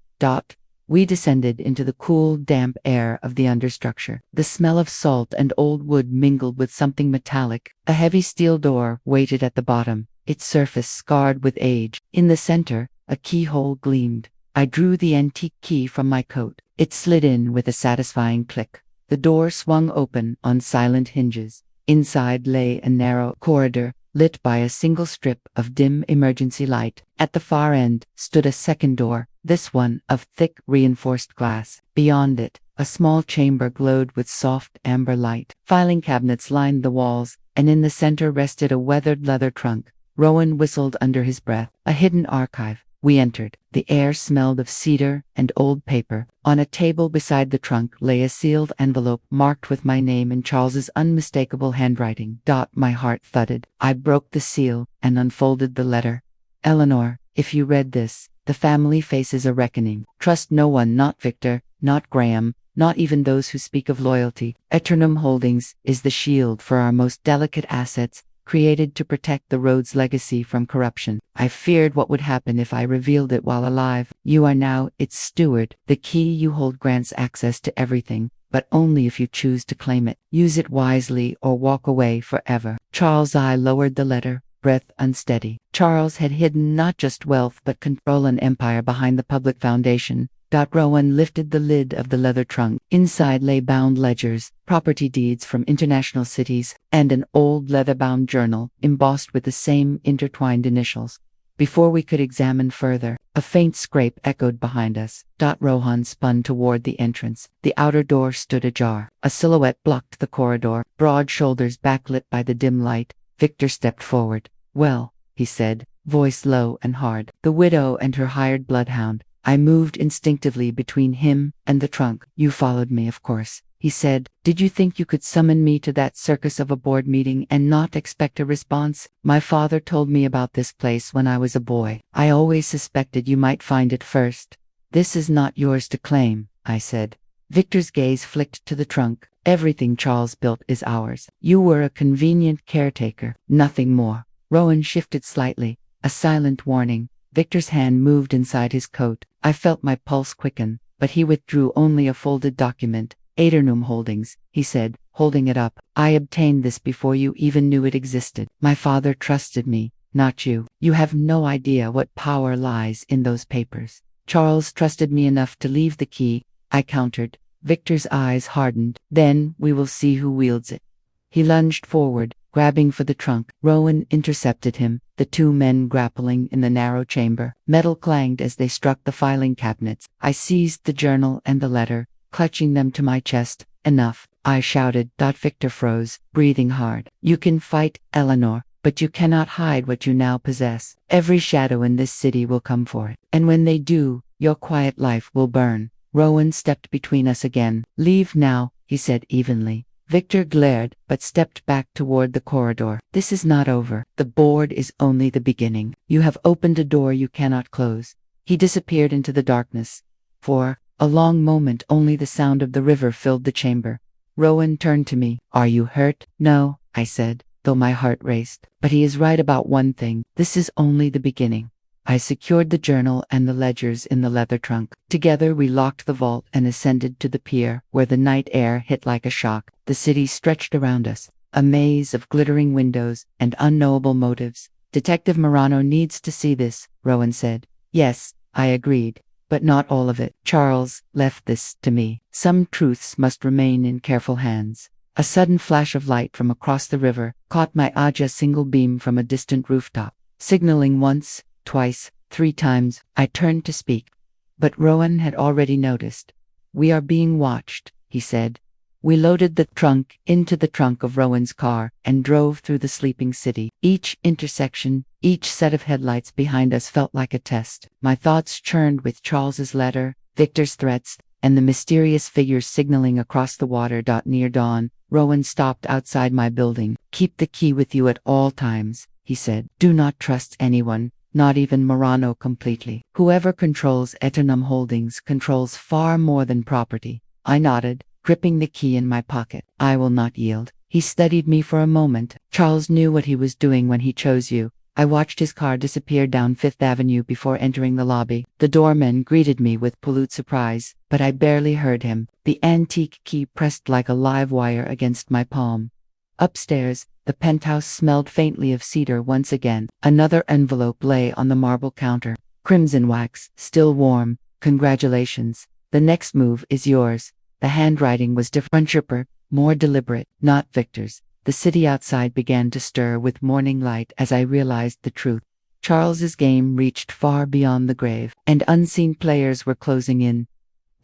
We descended into the cool, damp air of the understructure. The smell of salt and old wood mingled with something metallic. A heavy steel door waited at the bottom, its surface scarred with age. In the center, a keyhole gleamed. I drew the antique key from my coat. It slid in with a satisfying click. The door swung open on silent hinges. Inside lay a narrow corridor, lit by a single strip of dim emergency light. At the far end stood a second door, this one of thick reinforced glass. Beyond it, a small chamber glowed with soft amber light. Filing cabinets lined the walls, and in the center rested a weathered leather trunk. Rowan whistled under his breath. A hidden archive. We entered. The air smelled of cedar and old paper. On a table beside the trunk lay a sealed envelope marked with my name in Charles's unmistakable handwriting. My heart thudded. I broke the seal and unfolded the letter. "Eleanor, if you read this, the family faces a reckoning. Trust no one, not Victor, not Graham, not even those who speak of loyalty. Eternum Holdings is the shield for our most delicate assets, created to protect the road's legacy from corruption. I feared what would happen if I revealed it while alive. You are now its steward. The key you hold grants access to everything, but only if you choose to claim it. Use it wisely or walk away forever." Charles' eye lowered the letter, breath unsteady. Charles had hidden not just wealth but control and empire behind the public foundation. Rowan lifted the lid of the leather trunk. Inside lay bound ledgers, property deeds from international cities, and an old leather-bound journal embossed with the same intertwined initials. Before we could examine further, a faint scrape echoed behind us. Rowan spun toward the entrance. The outer door stood ajar. A silhouette blocked the corridor, broad shoulders backlit by the dim light. Victor stepped forward. "Well," he said, voice low and hard. "The widow and her hired bloodhound." I moved instinctively between him and the trunk. "You followed me, of course," he said. "Did you think you could summon me to that circus of a board meeting and not expect a response? My father told me about this place when I was a boy. I always suspected you might find it first." "This is not yours to claim," I said. Victor's gaze flicked to the trunk. "Everything Charles built is ours. You were a convenient caretaker, nothing more." Rowan shifted slightly, a silent warning. Victor's hand moved inside his coat. I felt my pulse quicken, but he withdrew only a folded document. "Eternum Holdings," he said, holding it up. "I obtained this before you even knew it existed. My father trusted me, not you. You have no idea what power lies in those papers." "Charles trusted me enough to leave the key," I countered. Victor's eyes hardened. "Then we will see who wields it." He lunged forward, grabbing for the trunk. Rowan intercepted him, the two men grappling in the narrow chamber. Metal clanged as they struck the filing cabinets. I seized the journal and the letter, clutching them to my chest. "Enough," I shouted. Victor froze, breathing hard. "You can fight, Eleanor, but you cannot hide what you now possess. Every shadow in this city will come for it. And when they do, your quiet life will burn." Rowan stepped between us again. "Leave now," he said evenly. Victor glared, but stepped back toward the corridor. "This is not over. The board is only the beginning. You have opened a door you cannot close." He disappeared into the darkness. For a long moment only the sound of the river filled the chamber. Rowan turned to me. "Are you hurt?" "No," I said, though my heart raced. "But he is right about one thing. This is only the beginning." I secured the journal and the ledgers in the leather trunk. Together we locked the vault and ascended to the pier, where the night air hit like a shock. The city stretched around us, A maze of glittering windows and unknowable motives. Detective Morano needs to see this, Rowan said. Yes, I agreed. But not all of it. Charles left this to me. Some truths must remain in careful hands. A sudden flash of light from across the river caught my eye. A single beam from a distant rooftop. Signaling once, twice, 3 times, I turned to speak. But Rowan had already noticed. We are being watched, he said. We loaded the trunk into the trunk of Rowan's car and drove through the sleeping city. Each intersection, each set of headlights behind us felt like a test. My thoughts churned with Charles's letter, Victor's threats, and the mysterious figures signaling across the water. Near dawn, Rowan stopped outside my building. Keep the key with you at all times, he said. Do not trust anyone, not even Morano completely. Whoever controls Eternum Holdings controls far more than property. I nodded, gripping the key in my pocket. I will not yield. He studied me for a moment. Charles knew what he was doing when he chose you. I watched his car disappear down Fifth Avenue before entering the lobby. The doorman greeted me with polite surprise, but I barely heard him. The antique key pressed like a live wire against my palm. Upstairs, the penthouse smelled faintly of cedar once again. Another envelope lay on the marble counter. Crimson wax, still warm. Congratulations. The next move is yours. The handwriting was different, sharper, more deliberate, not Victor's. The city outside began to stir with morning light as I realized the truth. Charles's game reached far beyond the grave, and unseen players were closing in.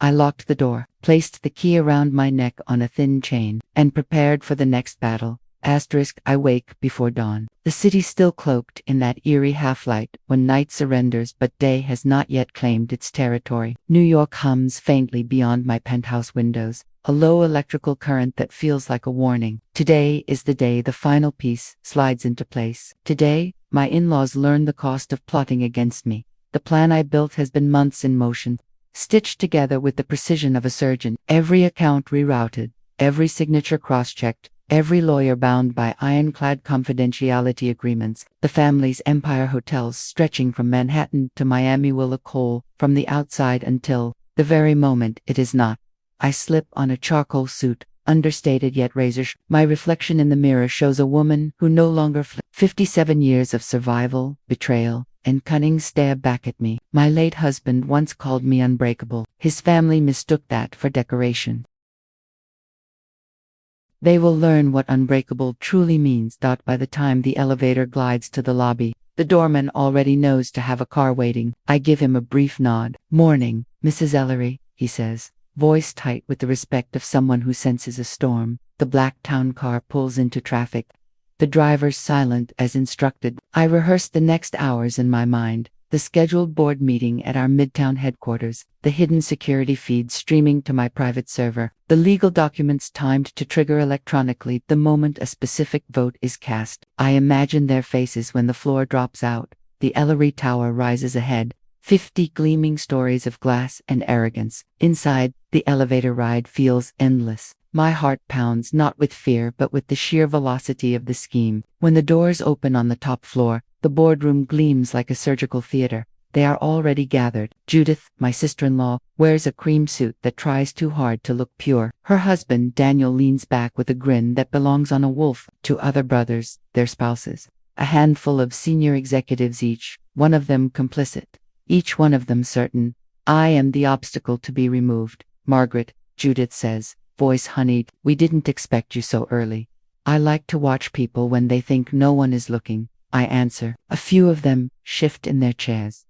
I locked the door, placed the key around my neck on a thin chain, and prepared for the next battle. I wake before dawn. The city still cloaked in that eerie half-light when night surrenders but day has not yet claimed its territory. New York hums faintly beyond my penthouse windows, a low electrical current that feels like a warning. Today is the day the final piece slides into place. Today, my in-laws learn the cost of plotting against me. The plan I built has been months in motion, stitched together with the precision of a surgeon. Every account rerouted, every signature cross-checked, every lawyer bound by ironclad confidentiality agreements. The family's empire hotels stretching from Manhattan to Miami will look whole from the outside until the very moment it is not. I slip on a charcoal suit, understated yet razor-sharp. My reflection in the mirror shows a woman who no longer 57 years of survival, betrayal, and cunning stare back at me. My late husband once called me unbreakable. His family mistook that for decoration. They will learn what unbreakable truly means. By the time the elevator glides to the lobby, the doorman already knows to have a car waiting. I give him a brief nod. Morning, Mrs. Ellery, he says, voice tight with the respect of someone who senses a storm. The black town car pulls into traffic. The driver silent as instructed. I rehearse the next hours in my mind. The scheduled board meeting at our Midtown headquarters, the hidden security feed streaming to my private server, the legal documents timed to trigger electronically the moment a specific vote is cast. I imagine their faces when the floor drops out. The Ellery Tower rises ahead, 50 gleaming stories of glass and arrogance. Inside, the elevator ride feels endless. My heart pounds not with fear but with the sheer velocity of the scheme. When the doors open on the top floor, the boardroom gleams like a surgical theater. They are already gathered. Judith, my sister-in-law, wears a cream suit that tries too hard to look pure. Her husband, Daniel, leans back with a grin that belongs on a wolf. 2 other brothers, their spouses. A handful of senior executives each, one of them complicit. Each one of them certain. I am the obstacle to be removed. Margaret, Judith says, voice honeyed, we didn't expect you so early. I like to watch people when they think no one is looking. I answer. A few of them shift in their chairs.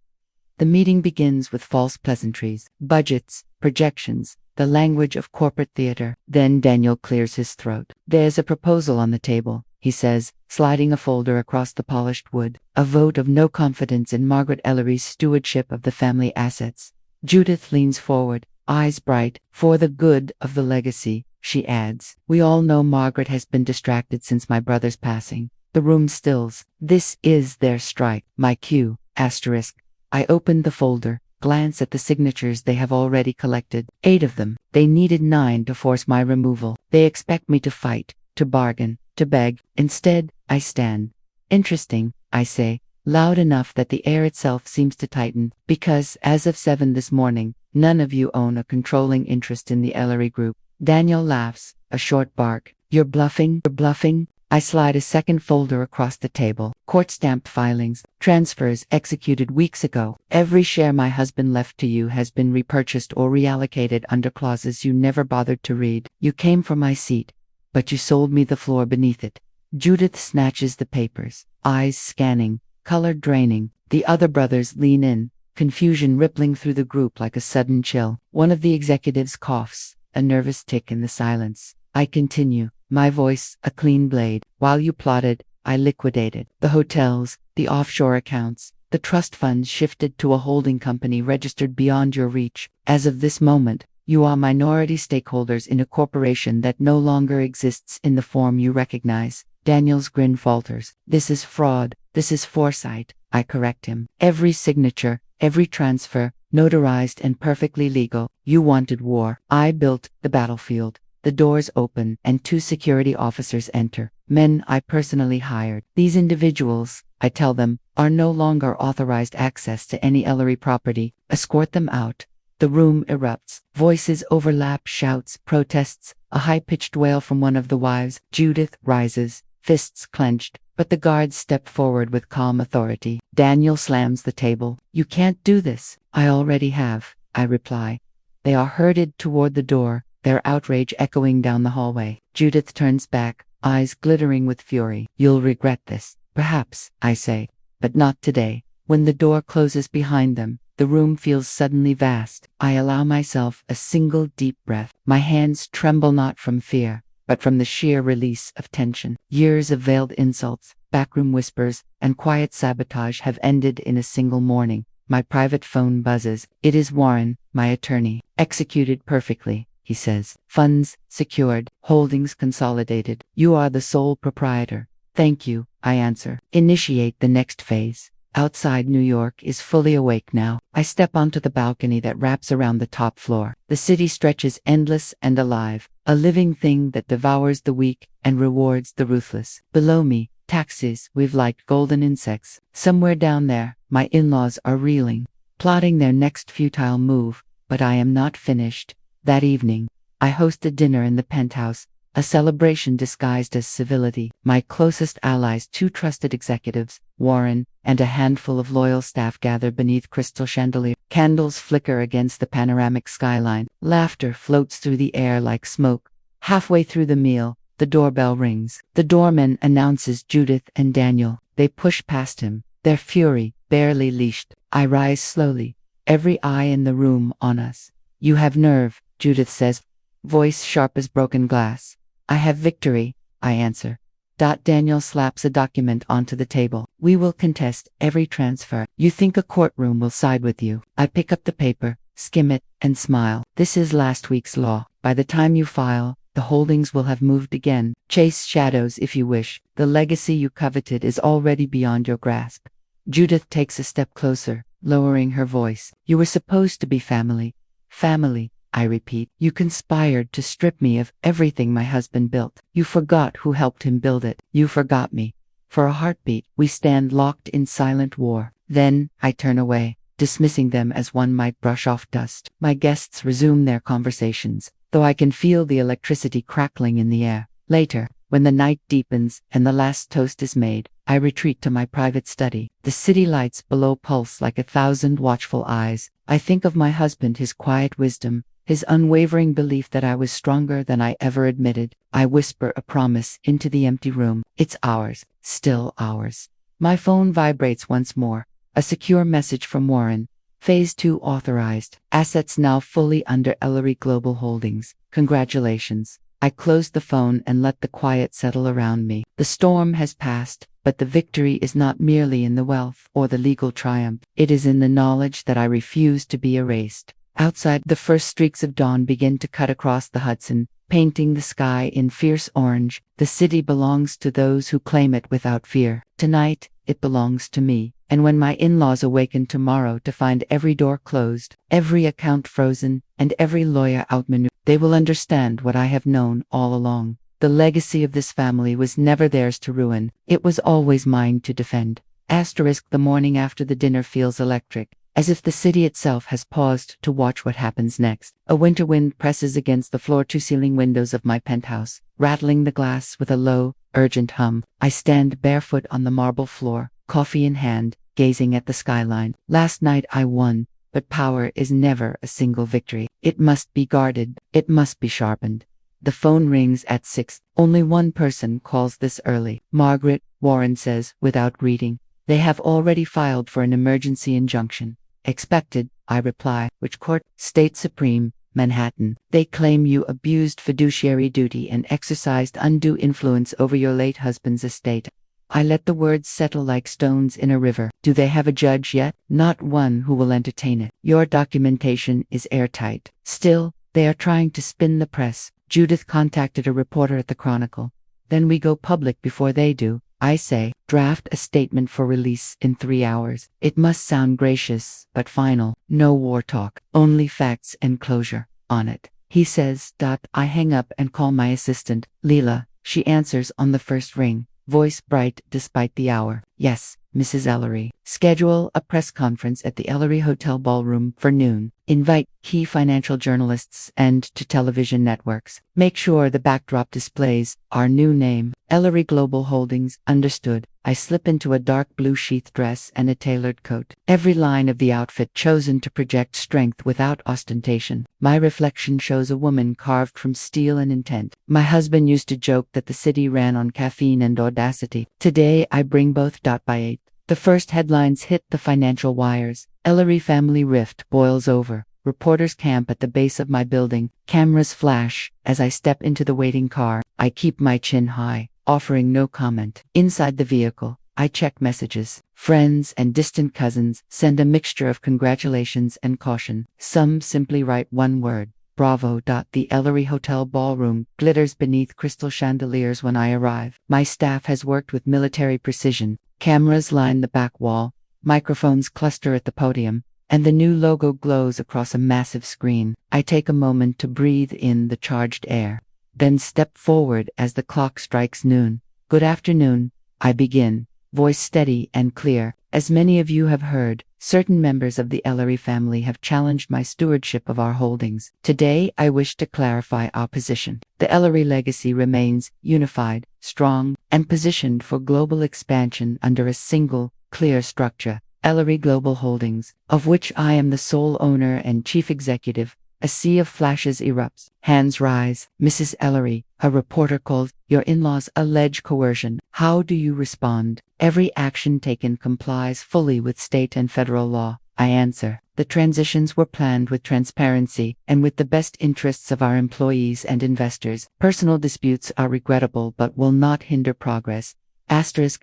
The meeting begins with false pleasantries, budgets, projections, the language of corporate theater. Then Daniel clears his throat. There's a proposal on the table, he says, sliding a folder across the polished wood. A vote of no confidence in Margaret Ellery's stewardship of the family assets. Judith leans forward, eyes bright. For the good of the legacy, she adds. We all know Margaret has been distracted since my brother's passing. The room stills. This is their strike. My cue. Asterisk. I open the folder, glance at the signatures they have already collected. 8 of them. They needed 9 to force my removal. They expect me to fight, to bargain, to beg. Instead, I stand. Interesting, I say, loud enough that the air itself seems to tighten, because, as of 7 this morning, none of you own a controlling interest in the Ellery Group. Daniel laughs, a short bark. You're bluffing. You're bluffing. I slide a second folder across the table. Court-stamped filings, transfers executed weeks ago. Every share my husband left to you has been repurchased or reallocated under clauses you never bothered to read. You came for my seat, but you sold me the floor beneath it. Judith snatches the papers, eyes scanning, color draining. The other brothers lean in, confusion rippling through the group like a sudden chill. One of the executives coughs, a nervous tick in the silence. I continue, my voice a clean blade. While you plotted, I liquidated. The hotels, the offshore accounts, the trust funds shifted to a holding company registered beyond your reach. As of this moment, you are minority stakeholders in a corporation that no longer exists in the form you recognize. Daniel's grin falters. This is fraud. This is foresight. I correct him. Every signature, every transfer, notarized and perfectly legal. You wanted war. I built the battlefield. The doors open, and 2 security officers enter. Men I personally hired. These individuals, I tell them, are no longer authorized access to any Ellery property. Escort them out. The room erupts. Voices overlap, shouts, protests, a high-pitched wail from one of the wives. Judith rises, fists clenched, but the guards step forward with calm authority. Daniel slams the table. You can't do this. I already have, I reply. They are herded toward the door, their outrage echoing down the hallway. Judith turns back, eyes glittering with fury. You'll regret this. Perhaps, I say, but not today. When the door closes behind them, the room feels suddenly vast. I allow myself a single deep breath. My hands tremble not from fear, but from the sheer release of tension. Years of veiled insults, backroom whispers, and quiet sabotage have ended in a single morning. My private phone buzzes. It is Warren, my attorney. Executed perfectly, he says. Funds secured, holdings consolidated. You are the sole proprietor. Thank you, I answer. Initiate the next phase. Outside New York is fully awake now. I step onto the balcony that wraps around the top floor. The city stretches endless and alive, a living thing that devours the weak and rewards the ruthless. Below me, taxis weave like golden insects. Somewhere down there, my in-laws are reeling, plotting their next futile move, but I am not finished. That evening, I host a dinner in the Penthouse, a celebration disguised as civility. My closest allies, 2 trusted executives, Warren, and a handful of loyal staff gather beneath crystal chandeliers. Candles flicker against the panoramic skyline. Laughter floats through the air like smoke. Halfway through the meal, the doorbell rings. The doorman announces Judith and Daniel. They push past him, their fury barely leashed. I rise slowly, every eye in the room on us. You have nerve, Judith says, voice sharp as broken glass. I have victory, I answer. Daniel slaps a document onto the table. We will contest every transfer. You think a courtroom will side with you. I pick up the paper, skim it, and smile. This is last week's law. By the time you file, the holdings will have moved again. Chase shadows if you wish. The legacy you coveted is already beyond your grasp. Judith takes a step closer, lowering her voice. You were supposed to be family. Family, I repeat. You conspired to strip me of everything my husband built. You forgot who helped him build it. You forgot me. For a heartbeat, we stand locked in silent war. Then, I turn away, dismissing them as one might brush off dust. My guests resume their conversations, though I can feel the electricity crackling in the air. Later, when the night deepens and the last toast is made, I retreat to my private study. The city lights below pulse like 1,000 watchful eyes. I think of my husband, his quiet wisdom, his unwavering belief that I was stronger than I ever admitted. I whisper a promise into the empty room. It's ours, still ours. My phone vibrates once more. A secure message from Warren. Phase 2 authorized. Assets now fully under Ellery Global Holdings. Congratulations. I close the phone and let the quiet settle around me. The storm has passed, but the victory is not merely in the wealth or the legal triumph. It is in the knowledge that I refuse to be erased. Outside, the first streaks of dawn begin to cut across the Hudson, painting the sky in fierce orange. The city belongs to those who claim it without fear. Tonight, it belongs to me. And when my in-laws awaken tomorrow to find every door closed, every account frozen, and every lawyer outmaneuvered, they will understand what I have known all along. The legacy of this family was never theirs to ruin. It was always mine to defend. The morning after the dinner feels electric. as if the city itself has paused to watch what happens next. A winter wind presses against the floor-to-ceiling windows of my penthouse, rattling the glass with a low, urgent hum. I stand barefoot on the marble floor, coffee in hand, gazing at the skyline. Last night I won, but power is never a single victory. It must be guarded. It must be sharpened. The phone rings at 6. Only one person calls this early. Margaret, Warren says, without greeting. They have already filed for an emergency injunction. Expected, I reply. Which court? State Supreme, Manhattan. They claim you abused fiduciary duty and exercised undue influence over your late husband's estate. I let the words settle like stones in a river. Do they have a judge yet? Not one who will entertain it. Your documentation is airtight. Still, they are trying to spin the press. Judith contacted a reporter at the Chronicle. Then we go public before they do. I say, draft a statement for release in 3 hours. It must sound gracious, but final. No war talk. Only facts and closure on it. He says, I hang up and call my assistant, Leela. She answers on the first ring. Voice bright despite the hour. Yes, Mrs. Ellery. Schedule a press conference at the Ellery Hotel Ballroom for noon. Invite key financial journalists and to television networks. Make sure the backdrop displays our new name, Ellery Global Holdings. Understood. I slip into a dark blue sheath dress and a tailored coat. Every line of the outfit chosen to project strength without ostentation. My reflection shows a woman carved from steel and intent. My husband used to joke that the city ran on caffeine and audacity. Today I bring both. By 8. The first headlines hit the financial wires. Ellery family rift boils over. Reporters camp at the base of my building. Cameras flash. As I step into the waiting car, I keep my chin high, offering no comment. Inside the vehicle, I check messages. Friends and distant cousins send a mixture of congratulations and caution. Some simply write one word. Bravo. The Ellery Hotel Ballroom glitters beneath crystal chandeliers when I arrive. My staff has worked with military precision. Cameras line the back wall, microphones cluster at the podium, and the new logo glows across a massive screen. I take a moment to breathe in the charged air, then step forward as the clock strikes noon. Good afternoon, I begin, voice steady and clear. As many of you have heard, certain members of the Ellery family have challenged my stewardship of our holdings. Today, I wish to clarify our position. The Ellery legacy remains unified, strong, and positioned for global expansion under a single, clear structure. Ellery Global Holdings, of which I am the sole owner and chief executive. A sea of flashes erupts. Hands rise. Mrs. Ellery, a reporter calls. Your in-laws allege coercion. How do you respond? Every action taken complies fully with state and federal law. I answer. The transitions were planned with transparency and with the best interests of our employees and investors. Personal disputes are regrettable but will not hinder progress.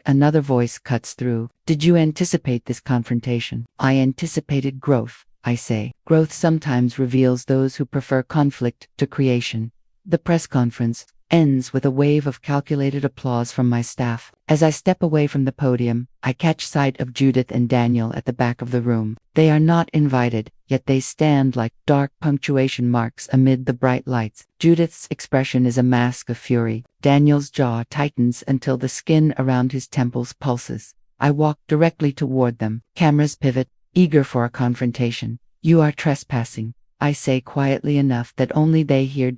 Another voice cuts through. Did you anticipate this confrontation? I anticipated growth. I say, growth sometimes reveals those who prefer conflict to creation. The press conference ends with a wave of calculated applause from my staff. As I step away from the podium, I catch sight of Judith and Daniel at the back of the room. They are not invited, yet they stand like dark punctuation marks amid the bright lights. Judith's expression is a mask of fury. Daniel's jaw tightens until the skin around his temples pulses. I walk directly toward them. Cameras pivot, eager for a confrontation. You are trespassing, I say quietly enough that only they hear.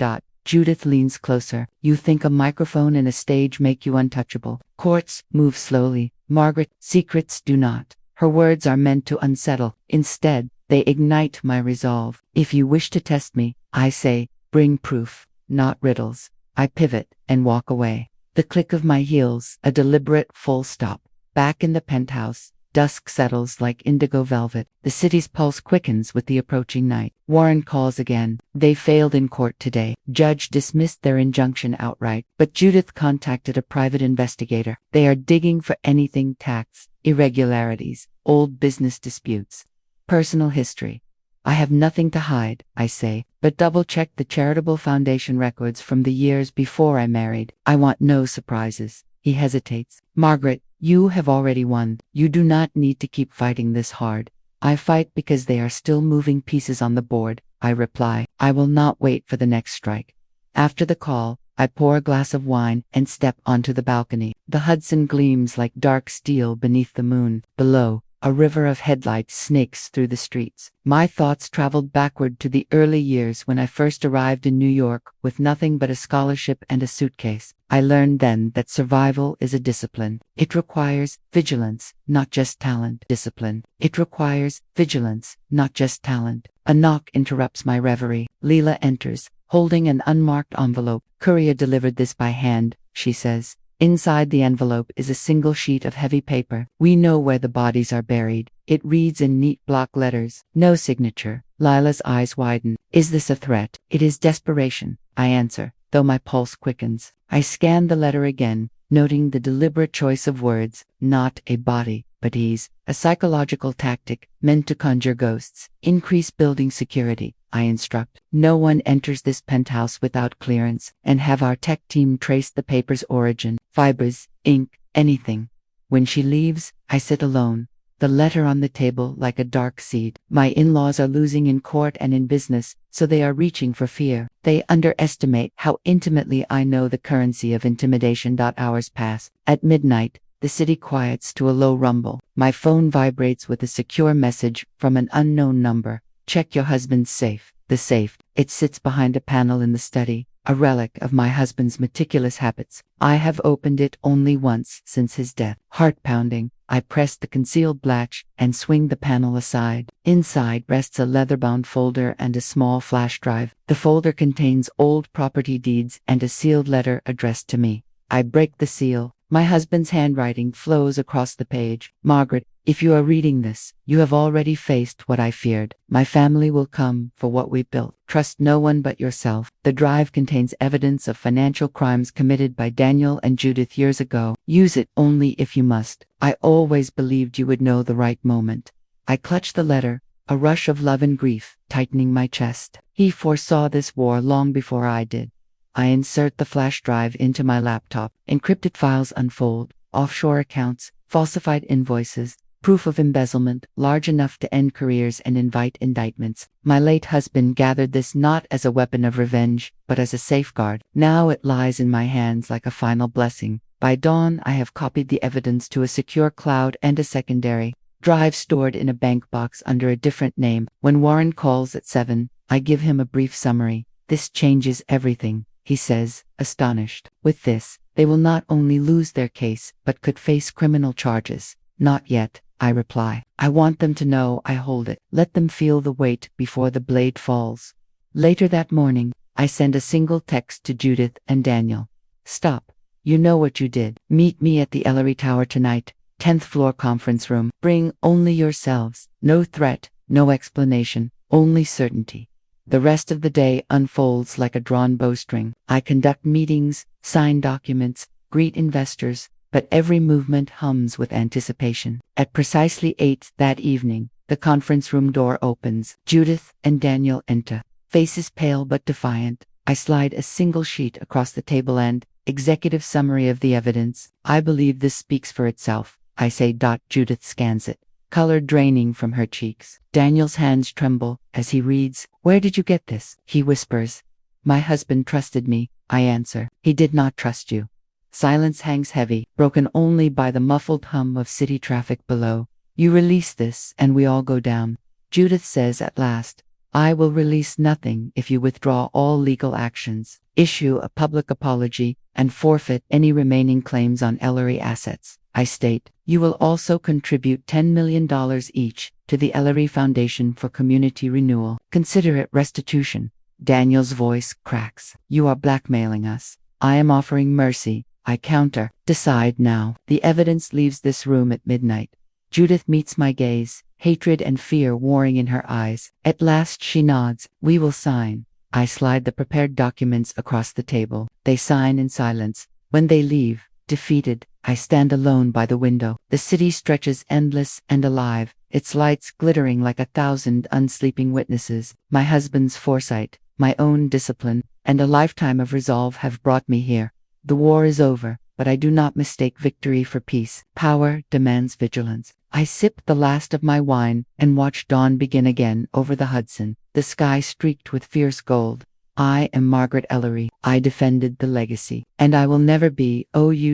Judith leans closer. You think a microphone and a stage make you untouchable. Courts move slowly. Margaret, secrets do not. Her words are meant to unsettle. Instead, they ignite my resolve. If you wish to test me, I say, bring proof, not riddles. I pivot and walk away. The click of my heels, a deliberate full stop. Back in the penthouse, dusk settles like indigo velvet. The city's pulse quickens with the approaching night. Warren calls again. They failed in court today. Judge dismissed their injunction outright, but Judith contacted a private investigator. They are digging for anything: tax, irregularities, old business disputes, personal history. I have nothing to hide, I say, but double-check the charitable foundation records from the years before I married. I want no surprises. He hesitates. Margaret, you have already won. You do not need to keep fighting this hard. I fight because they are still moving pieces on the board, I reply. I will not wait for the next strike. After the call, I pour a glass of wine and step onto the balcony. The Hudson gleams like dark steel beneath the moon. Below, A river of headlights snakes through the streets. My thoughts traveled backward to the early years when I first arrived in New York with nothing but a scholarship and a suitcase. I learned then that survival is a discipline. It requires vigilance, not just talent. Discipline. It requires vigilance, not just talent. A knock interrupts my reverie. Leela enters, holding an unmarked envelope. Courier delivered this by hand, she says. Inside the envelope is a single sheet of heavy paper. We know where the bodies are buried. It reads in neat block letters. No signature. Lila's eyes widen. Is this a threat? It is desperation, I answer, though my pulse quickens. I scan the letter again, noting the deliberate choice of words. Not a body, but ease. A psychological tactic meant to conjure ghosts. Increase building security, I instruct. No one enters this penthouse without clearance, and have our tech team trace the paper's origin. Fibers, ink, anything. When she leaves, I sit alone, the letter on the table like a dark seed. My in-laws are losing in court and in business, so they are reaching for fear. They underestimate how intimately I know the currency of intimidation. Hours pass. At midnight, the city quiets to a low rumble. My phone vibrates with a secure message from an unknown number. Check your husband's safe. The safe. It sits behind a panel in the study, a relic of my husband's meticulous habits. I have opened it only once since his death. Heart pounding, I press the concealed latch and swing the panel aside. Inside rests a leather-bound folder and a small flash drive. The folder contains old property deeds and a sealed letter addressed to me. I break the seal. My husband's handwriting flows across the page. Margaret, if you are reading this, you have already faced what I feared. My family will come for what we built. Trust no one but yourself. The drive contains evidence of financial crimes committed by Daniel and Judith years ago. Use it only if you must. I always believed you would know the right moment. I clutch the letter, a rush of love and grief tightening my chest. He foresaw this war long before I did. I insert the flash drive into my laptop. Encrypted files unfold. Offshore accounts, falsified invoices, proof of embezzlement, large enough to end careers and invite indictments. My late husband gathered this not as a weapon of revenge, but as a safeguard. Now it lies in my hands like a final blessing. By dawn, I have copied the evidence to a secure cloud and a secondary drive stored in a bank box under a different name. When Warren calls at 7, I give him a brief summary. This changes everything, he says, astonished. With this, they will not only lose their case, but could face criminal charges. Not yet, I reply. I want them to know I hold it. Let them feel the weight before the blade falls. Later that morning, I send a single text to Judith and Daniel. Stop. You know what you did. Meet me at the Ellery Tower tonight, 10th floor conference room. Bring only yourselves. No threat, no explanation, only certainty. The rest of the day unfolds like a drawn bowstring. I conduct meetings, sign documents, greet investors, but every movement hums with anticipation. At precisely 8 that evening, the conference room door opens. Judith and Daniel enter. Faces pale but defiant, I slide a single sheet across the table and, executive summary of the evidence. I believe this speaks for itself, I say. Judith scans it, color draining from her cheeks. Daniel's hands tremble as he reads. Where did you get this? He whispers. My husband trusted me, I answer. He did not trust you. Silence hangs heavy, broken only by the muffled hum of city traffic below. You release this and we all go down. Judith says at last, I will release nothing if you withdraw all legal actions, issue a public apology, and forfeit any remaining claims on Ellery assets. I state, you will also contribute $10 million each to the Ellery Foundation for Community Renewal. Consider it restitution. Daniel's voice cracks. You are blackmailing us. I am offering mercy. I counter. Decide now. The evidence leaves this room at midnight. Judith meets my gaze, hatred and fear warring in her eyes. At last she nods. We will sign. I slide the prepared documents across the table. They sign in silence. When they leave, defeated, I stand alone by the window. The city stretches endless and alive, its lights glittering like 1,000 unsleeping witnesses. My husband's foresight, my own discipline, and a lifetime of resolve have brought me here. The war is over, but I do not mistake victory for peace. Power demands vigilance. I sip the last of my wine and watch dawn begin again over the Hudson, the sky streaked with fierce gold. I am Margaret Ellery. I defended the legacy. And I will never be outplayed.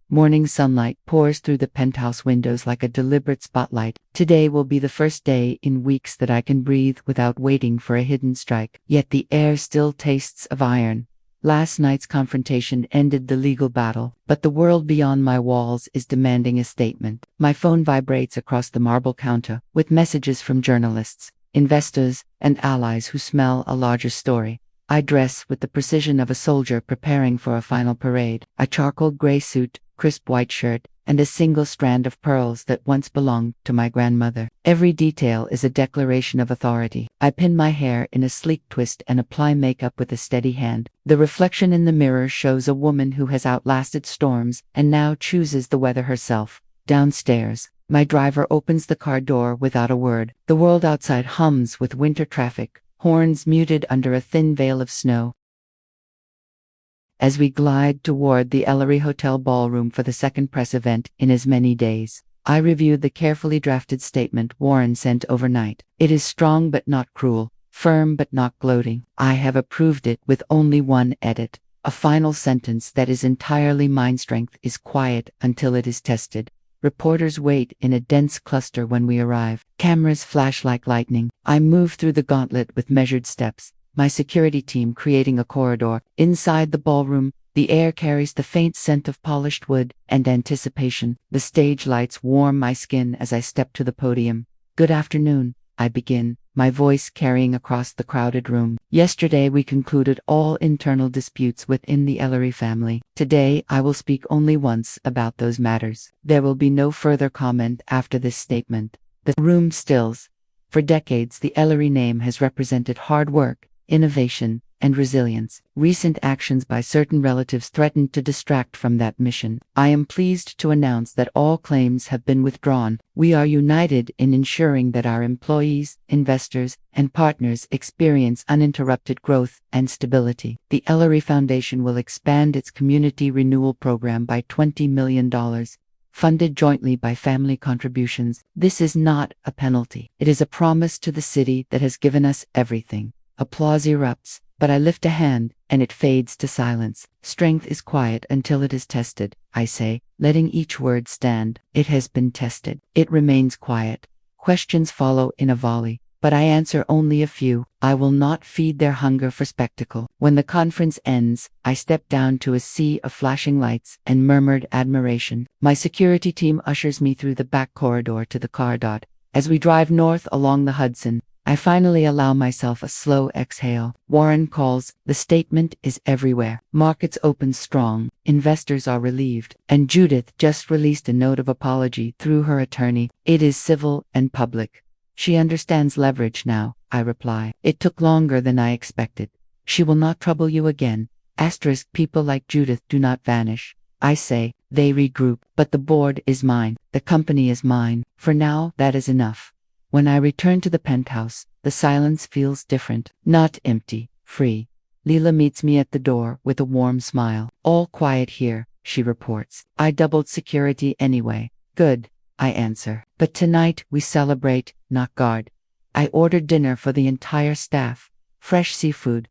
Morning sunlight pours through the penthouse windows like a deliberate spotlight. Today will be the first day in weeks that I can breathe without waiting for a hidden strike. Yet the air still tastes of iron. Last night's confrontation ended the legal battle, but the world beyond my walls is demanding a statement. My phone vibrates across the marble counter with messages from journalists, investors, and allies who smell a larger story. I dress with the precision of a soldier preparing for a final parade. A charcoal gray suit, crisp white shirt, and a single strand of pearls that once belonged to my grandmother. Every detail is a declaration of authority. I pin my hair in a sleek twist and apply makeup with a steady hand. The reflection in the mirror shows a woman who has outlasted storms and now chooses the weather herself. Downstairs, my driver opens the car door without a word. The world outside hums with winter traffic, horns muted under a thin veil of snow. As we glide toward the Ellery Hotel ballroom for the second press event in as many days, I review the carefully drafted statement Warren sent overnight. It is strong but not cruel, firm but not gloating. I have approved it with only one edit. A final sentence that is entirely mind strength is quiet until it is tested. Reporters wait in a dense cluster when we arrive. Cameras flash like lightning. I move through the gauntlet with measured steps, my security team creating a corridor. Inside the ballroom, the air carries the faint scent of polished wood and anticipation. The stage lights warm my skin as I step to the podium. Good afternoon, I begin, my voice carrying across the crowded room. Yesterday we concluded all internal disputes within the Ellery family. Today I will speak only once about those matters. There will be no further comment after this statement. The room stills. For decades the Ellery name has represented hard work, innovation, and resilience. Recent actions by certain relatives threatened to distract from that mission. I am pleased to announce that all claims have been withdrawn. We are united in ensuring that our employees, investors, and partners experience uninterrupted growth and stability. The Ellery Foundation will expand its community renewal program by $20 million. Funded jointly by family contributions. This is not a penalty. It is a promise to the city that has given us everything. Applause erupts, but I lift a hand, and it fades to silence. Strength is quiet until it is tested, I say, letting each word stand. It has been tested. It remains quiet. Questions follow in a volley, but I answer only a few. I will not feed their hunger for spectacle. When the conference ends, I step down to a sea of flashing lights and murmured admiration. My security team ushers me through the back corridor to the car dot. As we drive north along the Hudson, I finally allow myself a slow exhale. Warren calls. The statement is everywhere. Markets open strong. Investors are relieved. And Judith just released a note of apology through her attorney. It is civil and public. She understands leverage now, I reply. It took longer than I expected. She will not trouble you again. People like Judith do not vanish. I say, they regroup. But the board is mine. The company is mine. For now, that is enough. When I return to the penthouse, the silence feels different. Not empty, free. Leela meets me at the door with a warm smile. All quiet here, she reports. I doubled security anyway. Good, I answer. But tonight we celebrate, not guard. I ordered dinner for the entire staff. Fresh seafood,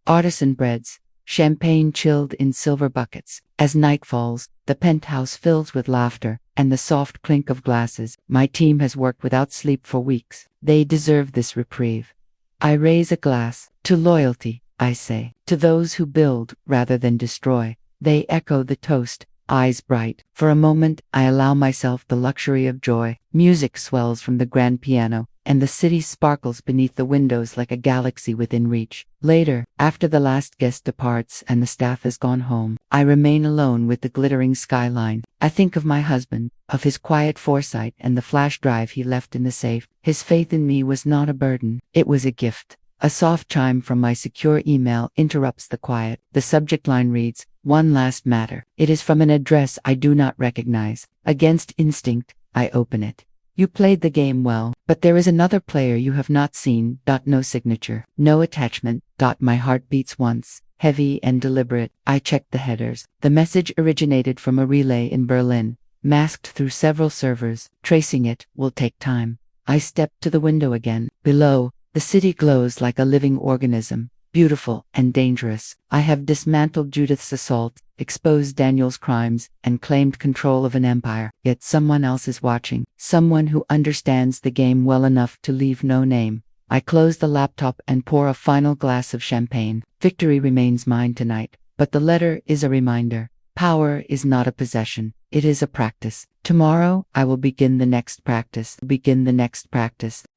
artisan breads, champagne chilled in silver buckets. As night falls, the penthouse fills with laughter and the soft clink of glasses. My team has worked without sleep for weeks. They deserve this reprieve. I raise a glass. To loyalty, I say. To those who build rather than destroy. They echo the toast, eyes bright. For a moment, I allow myself the luxury of joy. Music swells from the grand piano, and the city sparkles beneath the windows like a galaxy within reach. Later, after the last guest departs and the staff has gone home, I remain alone with the glittering skyline. I think of my husband, of his quiet foresight and the flash drive he left in the safe. His faith in me was not a burden, it was a gift. A soft chime from my secure email interrupts the quiet. The subject line reads, "One last matter." It is from an address I do not recognize. Against instinct, I open it. You played the game well, but there is another player you have not seen. No signature, no attachment. My heart beats once, heavy and deliberate. I check the headers. The message originated from a relay in Berlin, masked through several servers. Tracing it will take time. I step to the window again. Below, The city glows like a living organism, beautiful and dangerous. I have dismantled Judith's assault, exposed Daniel's crimes, and claimed control of an empire. Yet someone else is watching, someone who understands the game well enough to leave no name. I close the laptop and pour a final glass of champagne. Victory remains mine tonight, but the letter is a reminder. Power is not a possession, it is a practice. Tomorrow, I will begin the next practice.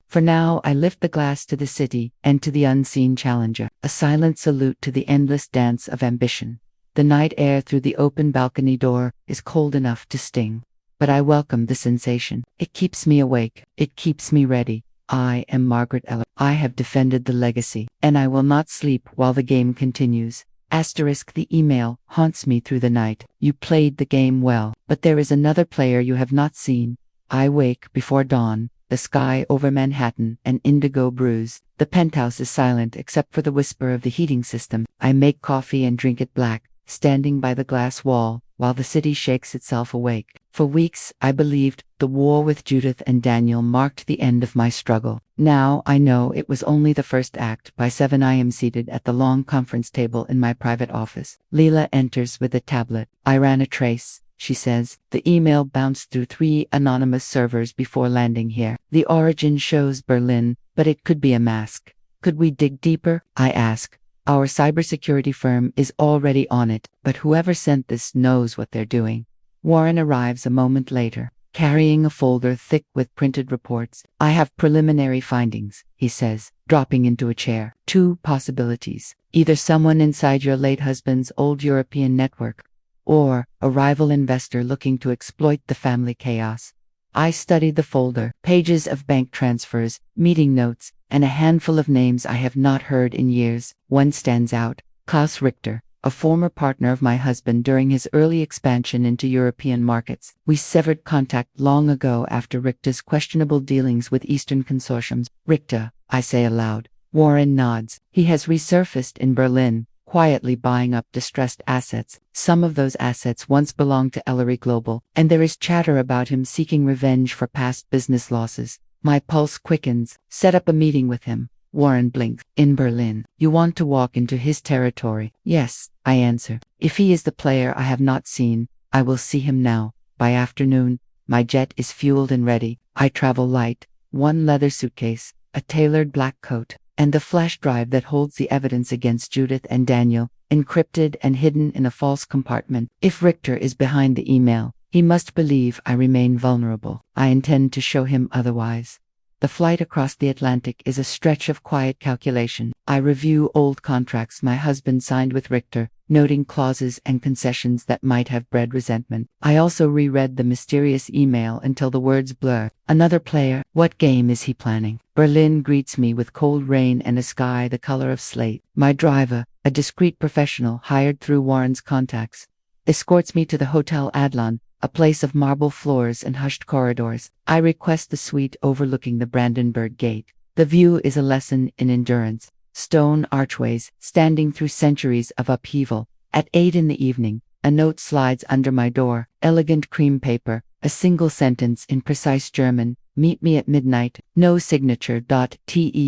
For now, I lift the glass to the city and to the unseen challenger, a silent salute to the endless dance of ambition. The night air through the open balcony door is cold enough to sting, but I welcome the sensation. It keeps me awake, it keeps me ready. I am Margaret Eller. I have defended the legacy, and I will not sleep while the game continues. The email haunts me through the night. You played the game well, but there is another player you have not seen. I wake before dawn. The sky over Manhattan an indigo bruise. The penthouse is silent except for the whisper of the heating system. I make coffee and drink it black, standing by the glass wall, while the city shakes itself awake. For weeks, I believed the war with Judith and Daniel marked the end of my struggle. Now I know it was only the first act. By 7 I am seated at the long conference table in my private office. Leela enters with a tablet. I ran a trace, she says. The email bounced through 3 anonymous servers before landing here. The origin shows Berlin, but it could be a mask. Could we dig deeper? I ask. Our cybersecurity firm is already on it, but whoever sent this knows what they're doing. Warren arrives a moment later, carrying a folder thick with printed reports. I have preliminary findings, he says, dropping into a chair. 2 possibilities. Either someone inside your late husband's old European network, or a rival investor looking to exploit the family chaos. I studied the folder, pages of bank transfers, meeting notes, and a handful of names I have not heard in years. One stands out, Klaus Richter, a former partner of my husband during his early expansion into European markets. We severed contact long ago after Richter's questionable dealings with Eastern consortiums. Richter, I say aloud. Warren nods. He has resurfaced in Berlin, quietly buying up distressed assets. Some of those assets once belonged to Ellery Global, and there is chatter about him seeking revenge for past business losses. My pulse quickens. Set up a meeting with him. Warren blinks. In Berlin. You want to walk into his territory? Yes, I answer. If he is the player I have not seen, I will see him now. By afternoon, my jet is fueled and ready. I travel light. 1 leather suitcase, a tailored black coat, and the flash drive that holds the evidence against Judith and Daniel, encrypted and hidden in a false compartment. If Richter is behind the email, he must believe I remain vulnerable. I intend to show him otherwise. The flight across the Atlantic is a stretch of quiet calculation. I review old contracts my husband signed with Richter, noting clauses and concessions that might have bred resentment. I also reread the mysterious email until the words blur. Another player? What game is he planning? Berlin greets me with cold rain and a sky the color of slate. My driver, a discreet professional hired through Warren's contacts, escorts me to the Hotel Adlon, a place of marble floors and hushed corridors. I request the suite overlooking the Brandenburg Gate. The view is a lesson in endurance. Stone archways, standing through centuries of upheaval. At 8 in the evening, a note slides under my door. Elegant cream paper, a single sentence in precise German. Meet me at midnight. No signature. TEUFELSBERG.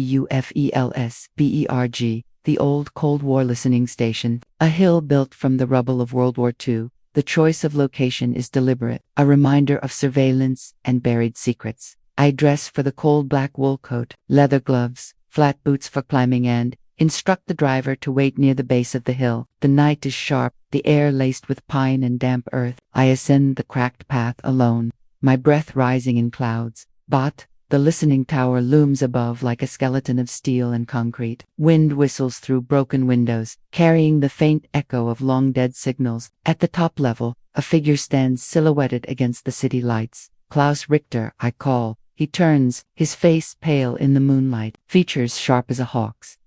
The old Cold War listening station. A hill built from the rubble of World War II. The choice of location is deliberate, a reminder of surveillance and buried secrets. I dress for the cold black wool coat, leather gloves, flat boots for climbing, and instruct the driver to wait near the base of the hill. The night is sharp, the air laced with pine and damp earth. I ascend the cracked path alone, my breath rising in clouds. But the listening tower looms above like a skeleton of steel and concrete. Wind whistles through broken windows, carrying the faint echo of long-dead signals. At the top level, a figure stands silhouetted against the city lights. Klaus Richter, I call. He turns, his face pale in the moonlight, features sharp as a hawk's.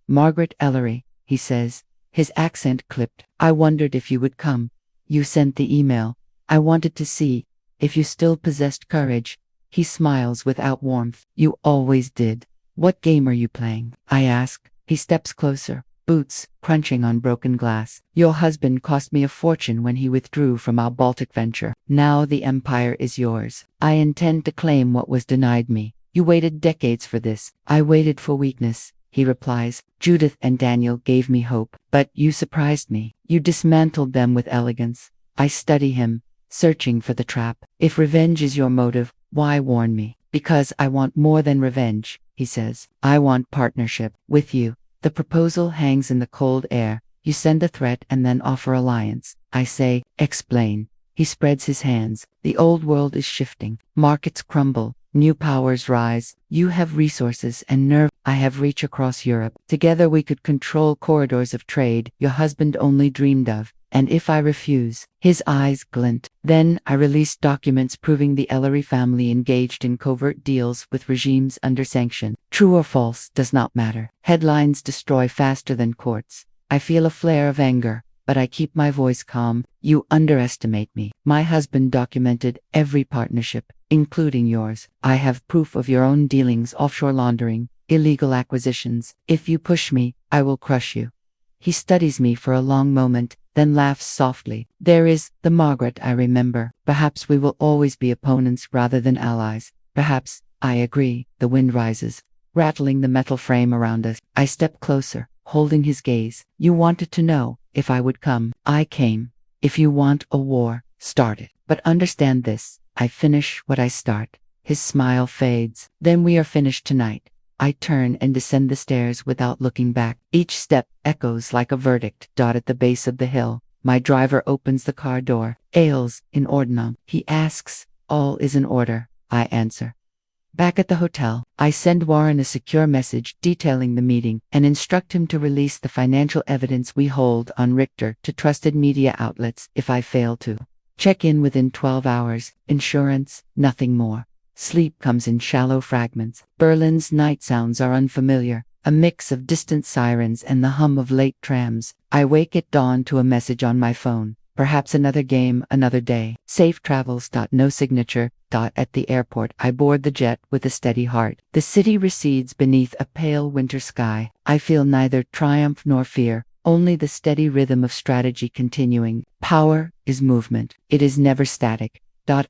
Margaret Ellery, he says, his accent clipped. I wondered if you would come. You sent the email. I wanted to see if you still possessed courage. He smiles without warmth. You always did. What game are you playing? I ask. He steps closer, boots crunching on broken glass. Your husband cost me a fortune when he withdrew from our Baltic venture. Now the empire is yours. I intend to claim what was denied me. You waited decades for this. I waited for weakness, he replies. Judith and Daniel gave me hope, but you surprised me. You dismantled them with elegance. I study him, searching for the trap. If revenge is your motive, why warn me? Because I want more than revenge, he says. I want partnership with you. The proposal hangs in the cold air. You send a threat and then offer alliance. I say, explain. He spreads his hands. The old world is shifting. Markets crumble. New powers rise. You have resources and nerve. I have reach across Europe. Together we could control corridors of trade your husband only dreamed of. And if I refuse, his eyes glint. Then I release documents proving the Ellery family engaged in covert deals with regimes under sanction. True or false does not matter. Headlines destroy faster than courts. I feel a flare of anger, but I keep my voice calm. You underestimate me. My husband documented every partnership, including yours. I have proof of your own dealings, offshore laundering, illegal acquisitions. If you push me, I will crush you. He studies me for a long moment, then laughs softly. There is the Margaret I remember. Perhaps we will always be opponents rather than allies. Perhaps. I agree. The wind rises, rattling the metal frame around us. I step closer, holding his gaze. You wanted to know if I would come. I came. If you want a war, start it. But understand this. I finish what I start. His smile fades. Then we are finished tonight. I turn and descend the stairs without looking back. Each step echoes like a verdict. At the base of the hill, my driver opens the car door. Ales, in ordnung. He asks. All is in order. I answer. Back at the hotel, I send Warren a secure message detailing the meeting and instruct him to release the financial evidence we hold on Richter to trusted media outlets if I fail to. Check in within 12 hours. Insurance, nothing more. Sleep comes in shallow fragments. Berlin's night sounds are unfamiliar, a mix of distant sirens and the hum of late trams. I wake at dawn to a message on my phone. Perhaps another game, another day. Safe travels. No signature. At the airport, I board the jet with a steady heart. The city recedes beneath a pale winter sky. I feel neither triumph nor fear, only the steady rhythm of strategy continuing. Power is movement. It is never static.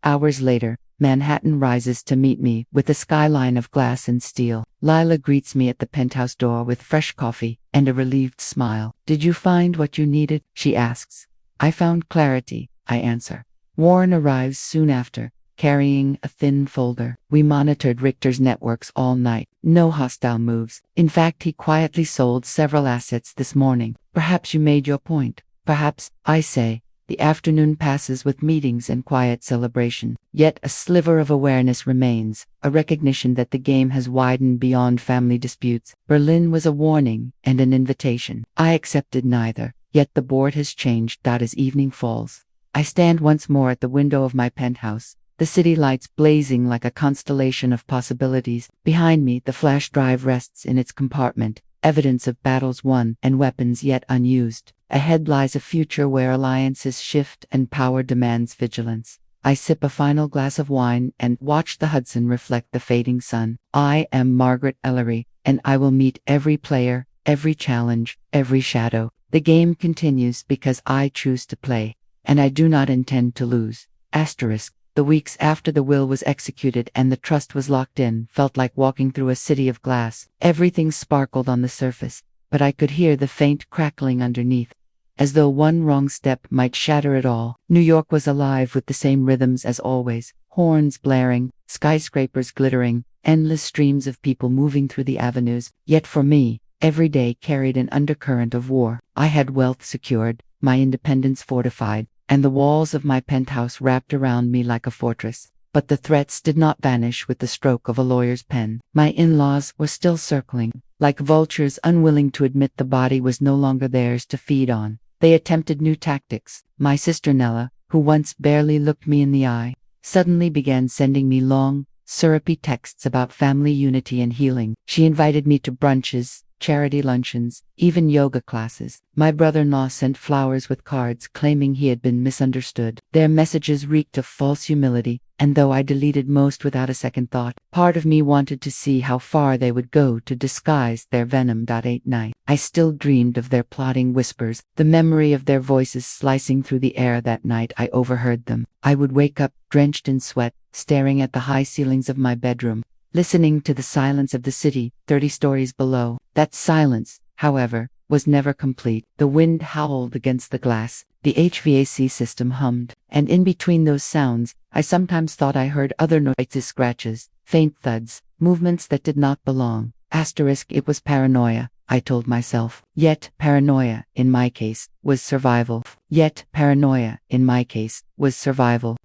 Hours later, Manhattan rises to meet me with a skyline of glass and steel. Lila greets me at the penthouse door with fresh coffee and a relieved smile. Did you find what you needed? She asks. I found clarity, I answer. Warren arrives soon after, carrying a thin folder. We monitored Richter's networks all night. No hostile moves. In fact, he quietly sold several assets this morning. Perhaps you made your point. Perhaps, I say. The afternoon passes with meetings and quiet celebration. Yet a sliver of awareness remains, a recognition that the game has widened beyond family disputes. Berlin was a warning and an invitation. I accepted neither, yet the board has changed. As evening falls, I stand once more at the window of my penthouse, the city lights blazing like a constellation of possibilities. Behind me, the flash drive rests in its compartment, evidence of battles won and weapons yet unused. Ahead lies a future where alliances shift and power demands vigilance. I sip a final glass of wine and watch the Hudson reflect the fading sun. I am Margaret Ellery, and I will meet every player, every challenge, every shadow. The game continues because I choose to play, and I do not intend to lose. Asterisk. The weeks after the will was executed and the trust was locked in felt like walking through a city of glass. Everything sparkled on the surface, but I could hear the faint crackling underneath, as though one wrong step might shatter it all. New York was alive with the same rhythms as always, horns blaring, skyscrapers glittering, endless streams of people moving through the avenues. Yet for me, every day carried an undercurrent of war. I had wealth secured, my independence fortified, and the walls of my penthouse wrapped around me like a fortress. But the threats did not vanish with the stroke of a lawyer's pen. My in-laws were still circling, like vultures unwilling to admit the body was no longer theirs to feed on. They attempted new tactics. My sister Nella, who once barely looked me in the eye, suddenly began sending me long, syrupy texts about family unity and healing. She invited me to brunches, charity luncheons, even yoga classes. My brother-in-law sent flowers with cards claiming he had been misunderstood. Their messages reeked of false humility, and though I deleted most without a second thought, part of me wanted to see how far they would go to disguise their venom. At night, I still dreamed of their plotting whispers, the memory of their voices slicing through the air. That night I overheard them. I would wake up, drenched in sweat, staring at the high ceilings of my bedroom, listening to the silence of the city, 30 stories below. That silence, however, was never complete. The wind howled against the glass, the HVAC system hummed, and in between those sounds, I sometimes thought I heard other noises, scratches, faint thuds, movements that did not belong. It was paranoia, I told myself. Yet paranoia, in my case, was survival.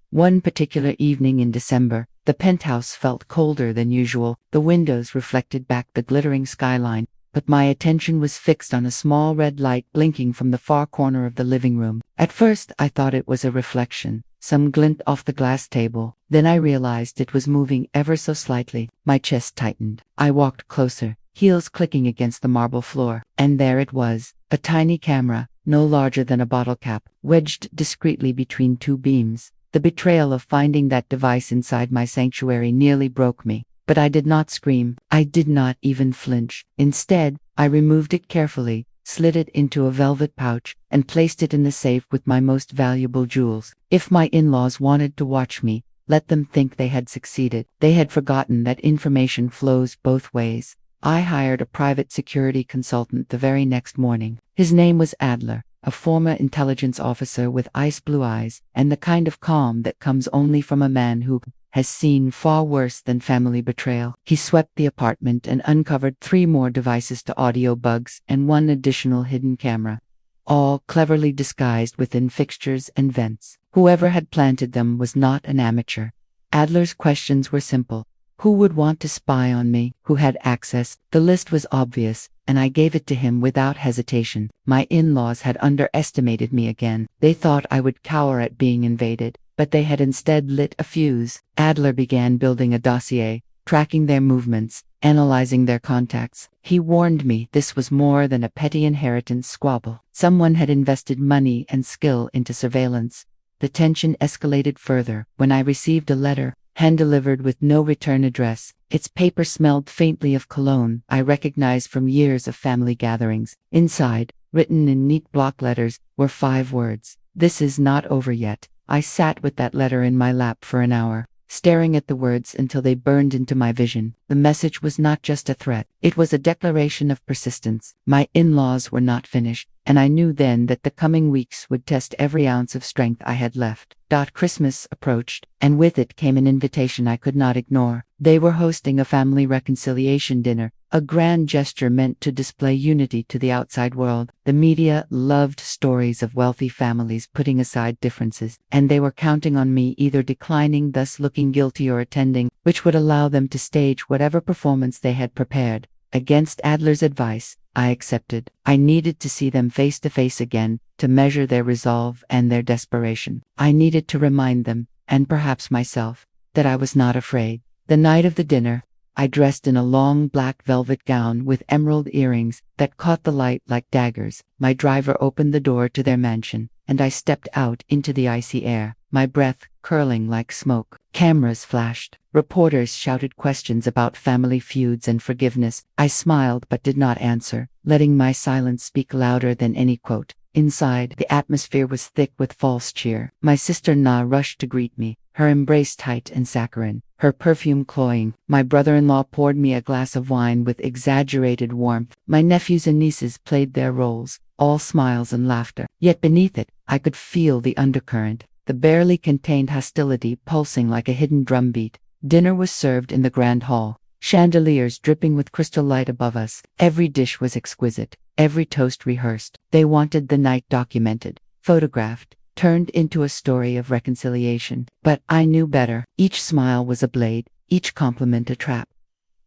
One particular evening in December, the penthouse felt colder than usual. The windows reflected back the glittering skyline, but my attention was fixed on a small red light blinking from the far corner of the living room. At first, I thought it was a reflection, some glint off the glass table. Then I realized it was moving ever so slightly. My chest tightened. I walked closer, heels clicking against the marble floor, and there it was, a tiny camera, no larger than a bottle cap, wedged discreetly between two beams. The betrayal of finding that device inside my sanctuary nearly broke me. But I did not scream. I did not even flinch. Instead, I removed it carefully, slid it into a velvet pouch, and placed it in the safe with my most valuable jewels. If my in-laws wanted to watch me, let them think they had succeeded. They had forgotten that information flows both ways. I hired a private security consultant the very next morning. His name was Adler, a former intelligence officer with ice blue eyes, and the kind of calm that comes only from a man who has seen far worse than family betrayal. He swept the apartment and uncovered 3 more devices to audio bugs and 1 additional hidden camera, all cleverly disguised within fixtures and vents. Whoever had planted them was not an amateur. Adler's questions were simple. Who would want to spy on me? Who had access? The list was obvious, and I gave it to him without hesitation. My in-laws had underestimated me again. They thought I would cower at being invaded, but they had instead lit a fuse. Adler began building a dossier, tracking their movements, analyzing their contacts. He warned me this was more than a petty inheritance squabble. Someone had invested money and skill into surveillance. The tension escalated further when I received a letter, hand-delivered with no return address. Its paper smelled faintly of cologne I recognized from years of family gatherings. Inside, written in neat block letters, were 5 words. "This is not over yet." I sat with that letter in my lap for an hour, staring at the words until they burned into my vision. The message was not just a threat, it was a declaration of persistence. My in-laws were not finished, and I knew then that the coming weeks would test every ounce of strength I had left. Christmas approached, and with it came an invitation I could not ignore. They were hosting a family reconciliation dinner, a grand gesture meant to display unity to the outside world. The media loved stories of wealthy families putting aside differences, and they were counting on me either declining, thus looking guilty, or attending, which would allow them to stage whatever performance they had prepared. Against Adler's advice, I accepted. I needed to see them face to face again, to measure their resolve and their desperation. I needed to remind them, and perhaps myself, that I was not afraid. The night of the dinner, I dressed in a long black velvet gown with emerald earrings that caught the light like daggers. My driver opened the door to their mansion, and I stepped out into the icy air, my breath curling like smoke. Cameras flashed. Reporters shouted questions about family feuds and forgiveness. I smiled but did not answer, letting my silence speak louder than any quote. Inside, the atmosphere was thick with false cheer. My sister-in-law rushed to greet me, her embrace tight and saccharine, her perfume cloying. My brother-in-law poured me a glass of wine with exaggerated warmth. My nephews and nieces played their roles, all smiles and laughter. Yet beneath it, I could feel the undercurrent, the barely contained hostility pulsing like a hidden drumbeat. Dinner was served in the grand hall, chandeliers dripping with crystal light above us. Every dish was exquisite, every toast rehearsed. They wanted the night documented, photographed, turned into a story of reconciliation. But I knew better. Each smile was a blade, each compliment a trap.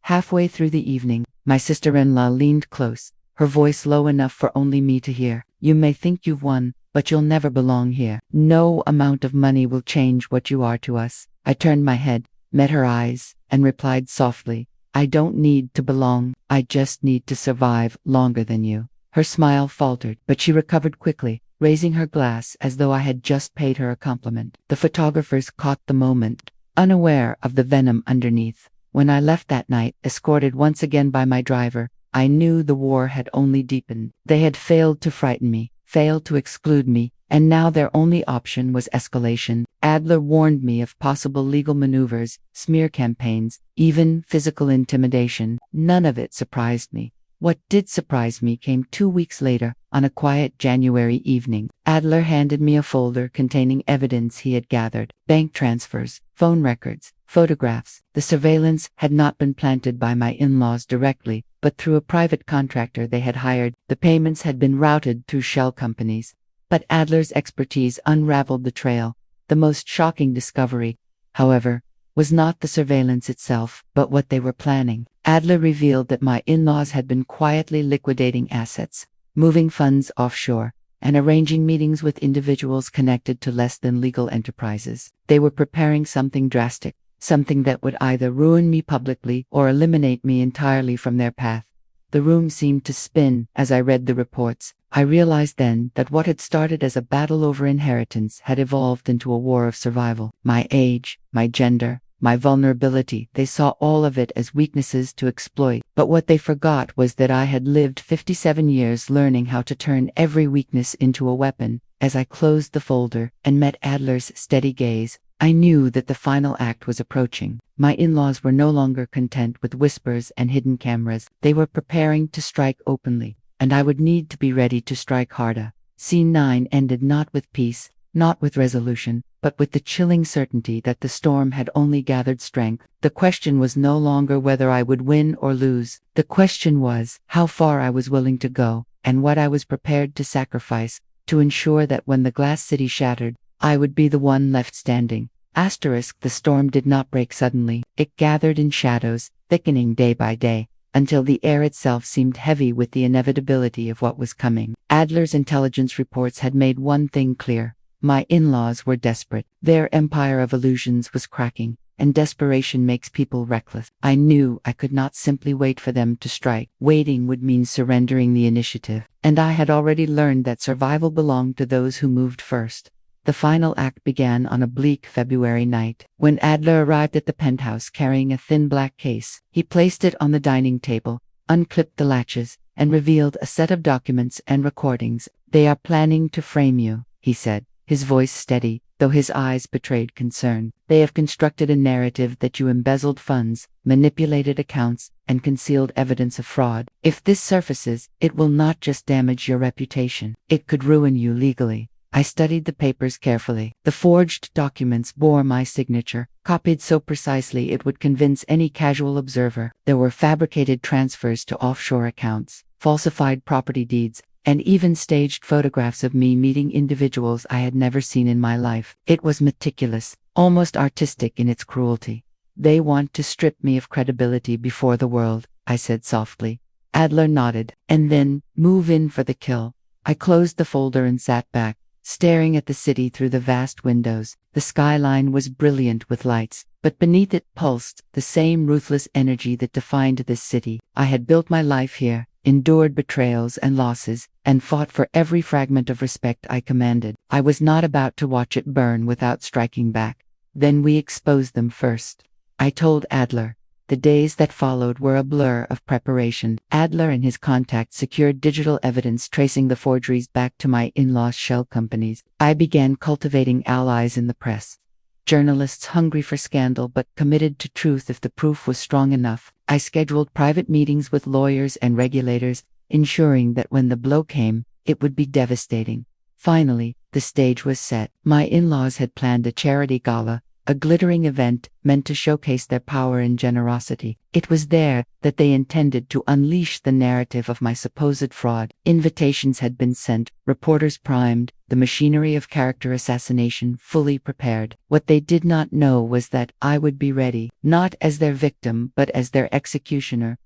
Halfway through the evening, my sister-in-law leaned close, her voice low enough for only me to hear. "You may think you've won, but you'll never belong here. No amount of money will change what you are to us." I turned my head, met her eyes, and replied softly, "I don't need to belong, I just need to survive longer than you." Her smile faltered, but she recovered quickly, raising her glass as though I had just paid her a compliment. The photographers caught the moment, unaware of the venom underneath. When I left that night, escorted once again by my driver, I knew the war had only deepened. They had failed to frighten me, failed to exclude me, and now their only option was escalation. Adler warned me of possible legal maneuvers, smear campaigns, even physical intimidation. None of it surprised me. What did surprise me came 2 weeks later, on a quiet January evening. Adler handed me a folder containing evidence he had gathered: bank transfers, phone records, photographs. The surveillance had not been planted by my in-laws directly, but through a private contractor they had hired. The payments had been routed through shell companies. But Adler's expertise unraveled the trail. The most shocking discovery, however, was not the surveillance itself, but what they were planning. Adler revealed that my in-laws had been quietly liquidating assets, moving funds offshore, and arranging meetings with individuals connected to less than legal enterprises. They were preparing something drastic, something that would either ruin me publicly or eliminate me entirely from their path. The room seemed to spin as I read the reports. I realized then that what had started as a battle over inheritance had evolved into a war of survival. My age, my gender, my vulnerability, they saw all of it as weaknesses to exploit. But what they forgot was that I had lived 57 years learning how to turn every weakness into a weapon. As I closed the folder and met Adler's steady gaze, I knew that the final act was approaching. My in-laws were no longer content with whispers and hidden cameras. They were preparing to strike openly, and I would need to be ready to strike harder. Scene 9 ended not with peace, not with resolution, but with the chilling certainty that the storm had only gathered strength. The question was no longer whether I would win or lose. The question was how far I was willing to go, and what I was prepared to sacrifice, to ensure that when the glass city shattered, I would be the one left standing. The storm did not break suddenly. It gathered in shadows, thickening day by day, until the air itself seemed heavy with the inevitability of what was coming. Adler's intelligence reports had made one thing clear: my in-laws were desperate. Their empire of illusions was cracking, and desperation makes people reckless. I knew I could not simply wait for them to strike. Waiting would mean surrendering the initiative, and I had already learned that survival belonged to those who moved first. The final act began on a bleak February night. When Adler arrived at the Penthouse carrying a thin black case, he placed it on the dining table, unclipped the latches, and revealed a set of documents and recordings. "They are planning to frame you," he said, his voice steady, though his eyes betrayed concern. "They have constructed a narrative that you embezzled funds, manipulated accounts, and concealed evidence of fraud. If this surfaces, it will not just damage your reputation, it could ruin you legally." I studied the papers carefully. The forged documents bore my signature, copied so precisely it would convince any casual observer. There were fabricated transfers to offshore accounts, falsified property deeds, and even staged photographs of me meeting individuals I had never seen in my life. It was meticulous, almost artistic in its cruelty. "They want to strip me of credibility before the world," I said softly. Adler nodded. "And then, move in for the kill." I closed the folder and sat back, staring at the city through the vast windows. The skyline was brilliant with lights, but beneath it pulsed the same ruthless energy that defined this city. I had built my life here, endured betrayals and losses, and fought for every fragment of respect I commanded. I was not about to watch it burn without striking back. "Then we exposed them first," I told Adler. The days that followed were a blur of preparation. Adler and his contacts secured digital evidence tracing the forgeries back to my in-laws' shell companies. I began cultivating allies in the press. Journalists hungry for scandal but committed to truth if the proof was strong enough. I scheduled private meetings with lawyers and regulators, ensuring that when the blow came, it would be devastating. Finally, the stage was set. My in-laws had planned a charity gala, a glittering event meant to showcase their power and generosity. It was there that they intended to unleash the narrative of my supposed fraud. Invitations had been sent, reporters primed, the machinery of character assassination fully prepared. What they did not know was that I would be ready, not as their victim but as their executioner.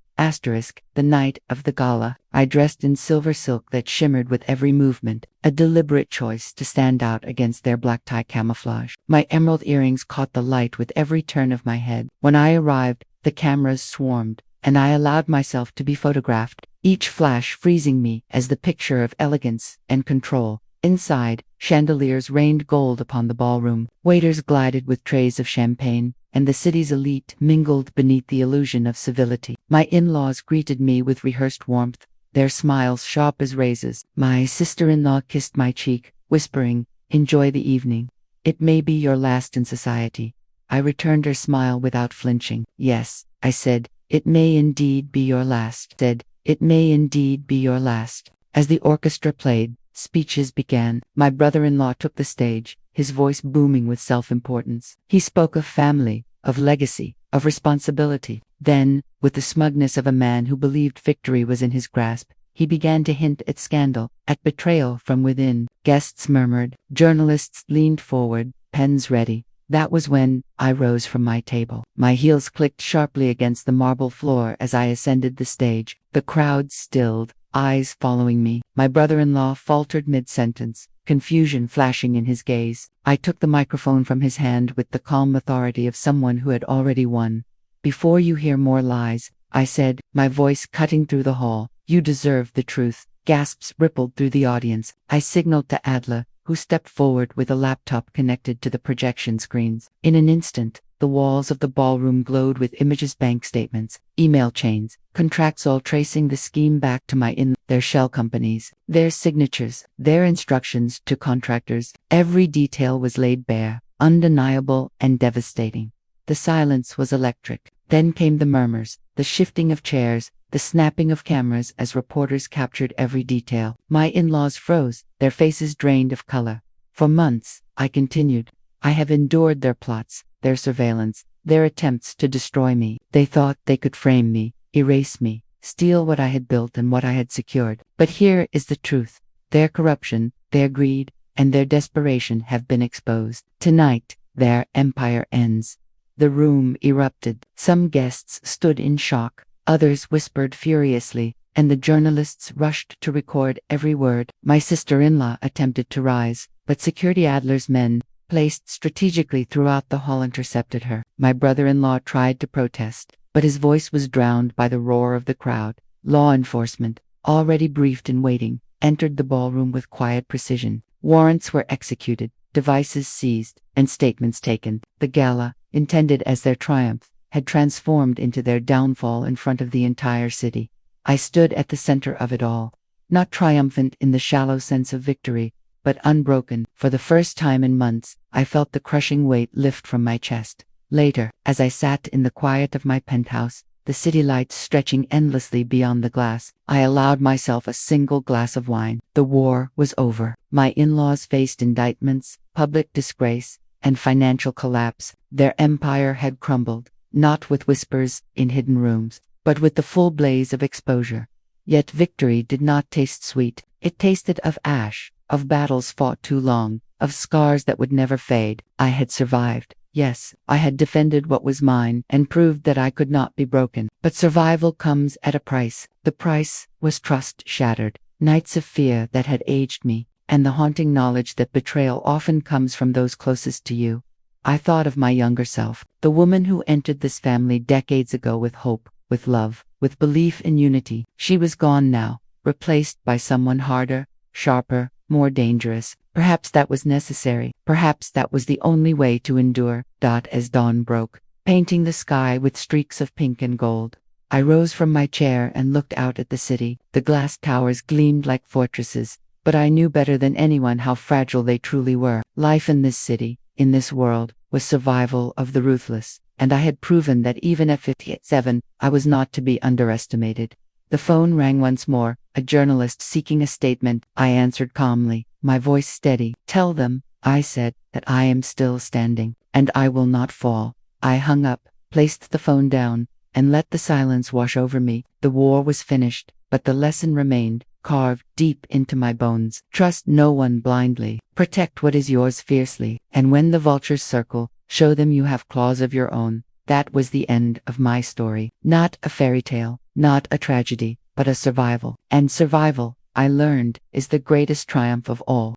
The night of the gala, I dressed in silver silk that shimmered with every movement, a deliberate choice to stand out against their black tie camouflage. My emerald earrings caught the light with every turn of my head. When I arrived, the cameras swarmed, and I allowed myself to be photographed, each flash freezing me as the picture of elegance and control. Inside, chandeliers rained gold upon the ballroom, waiters glided with trays of champagne, and the city's elite mingled beneath the illusion of civility. My in-laws greeted me with rehearsed warmth, their smiles sharp as razors. My sister-in-law kissed my cheek, whispering, "Enjoy the evening." It may be your last in society. I returned her smile without flinching. Yes, I said, it may indeed be your last. It may indeed be your last. As the orchestra played, speeches began. My brother-in-law took the stage, his voice booming with self-importance. He spoke of family, of legacy, of responsibility. Then, with the smugness of a man who believed victory was in his grasp, he began to hint at scandal, at betrayal from within. Guests murmured, journalists leaned forward, pens ready. That was when I rose from my table. My heels clicked sharply against the marble floor as I ascended the stage. The crowd stilled, eyes following me. My brother-in-law faltered mid-sentence, confusion flashing in his gaze. I took the microphone from his hand with the calm authority of someone who had already won. Before you hear more lies, I said, my voice cutting through the hall, you deserve the truth. Gasps rippled through the audience. I signaled to Adla, who stepped forward with a laptop connected to the projection screens. In an instant, the walls of the ballroom glowed with images, bank statements, email chains, contracts, all tracing the scheme back to their shell companies, their signatures, their instructions to contractors. Every detail was laid bare, undeniable and devastating. The silence was electric. Then came the murmurs, the shifting of chairs, the snapping of cameras as reporters captured every detail. My in-laws froze, their faces drained of color. For months, I continued. I have endured their plots, their surveillance, their attempts to destroy me. They thought they could frame me, erase me, steal what I had built and what I had secured. But here is the truth. Their corruption, their greed, and their desperation have been exposed. Tonight, their empire ends. The room erupted. Some guests stood in shock. Others whispered furiously, and the journalists rushed to record every word. My sister-in-law attempted to rise, but security Adler's men, placed strategically throughout the hall, intercepted her. My brother-in-law tried to protest, but his voice was drowned by the roar of the crowd. Law enforcement, already briefed and waiting, entered the ballroom with quiet precision. Warrants were executed, devices seized, and statements taken. The gala, intended as their triumph, had transformed into their downfall in front of the entire city. I stood at the center of it all, not triumphant in the shallow sense of victory, but unbroken. For the first time in months, I felt the crushing weight lift from my chest. Later, as I sat in the quiet of my penthouse, the city lights stretching endlessly beyond the glass, I allowed myself a single glass of wine. The war was over. My in-laws faced indictments, public disgrace, and financial collapse. Their empire had crumbled. Not with whispers in hidden rooms, but with the full blaze of exposure. Yet victory did not taste sweet. It tasted of ash, of battles fought too long, of scars that would never fade. I had survived. Yes, I had defended what was mine and proved that I could not be broken. But survival comes at a price. The price was trust shattered, nights of fear that had aged me, and the haunting knowledge that betrayal often comes from those closest to you. I thought of my younger self, the woman who entered this family decades ago with hope, with love, with belief in unity. She was gone now, replaced by someone harder, sharper, more dangerous. Perhaps that was necessary. Perhaps that was the only way to endure. As dawn broke, painting the sky with streaks of pink and gold, I rose from my chair and looked out at the city. The glass towers gleamed like fortresses, but I knew better than anyone how fragile they truly were. Life in this city, in this world, was survival of the ruthless, and I had proven that even at 57, I was not to be underestimated. The phone rang once more, a journalist seeking a statement. I answered calmly, my voice steady. Tell them, I said, that I am still standing, and I will not fall. I hung up, placed the phone down, and let the silence wash over me. The war was finished, but the lesson remained, carved deep into my bones. Trust no one blindly. Protect what is yours fiercely, and when the vultures circle, show them you have claws of your own. That was the end of my story. Not a fairy tale, not a tragedy, but a survival. And survival, I learned, is the greatest triumph of all.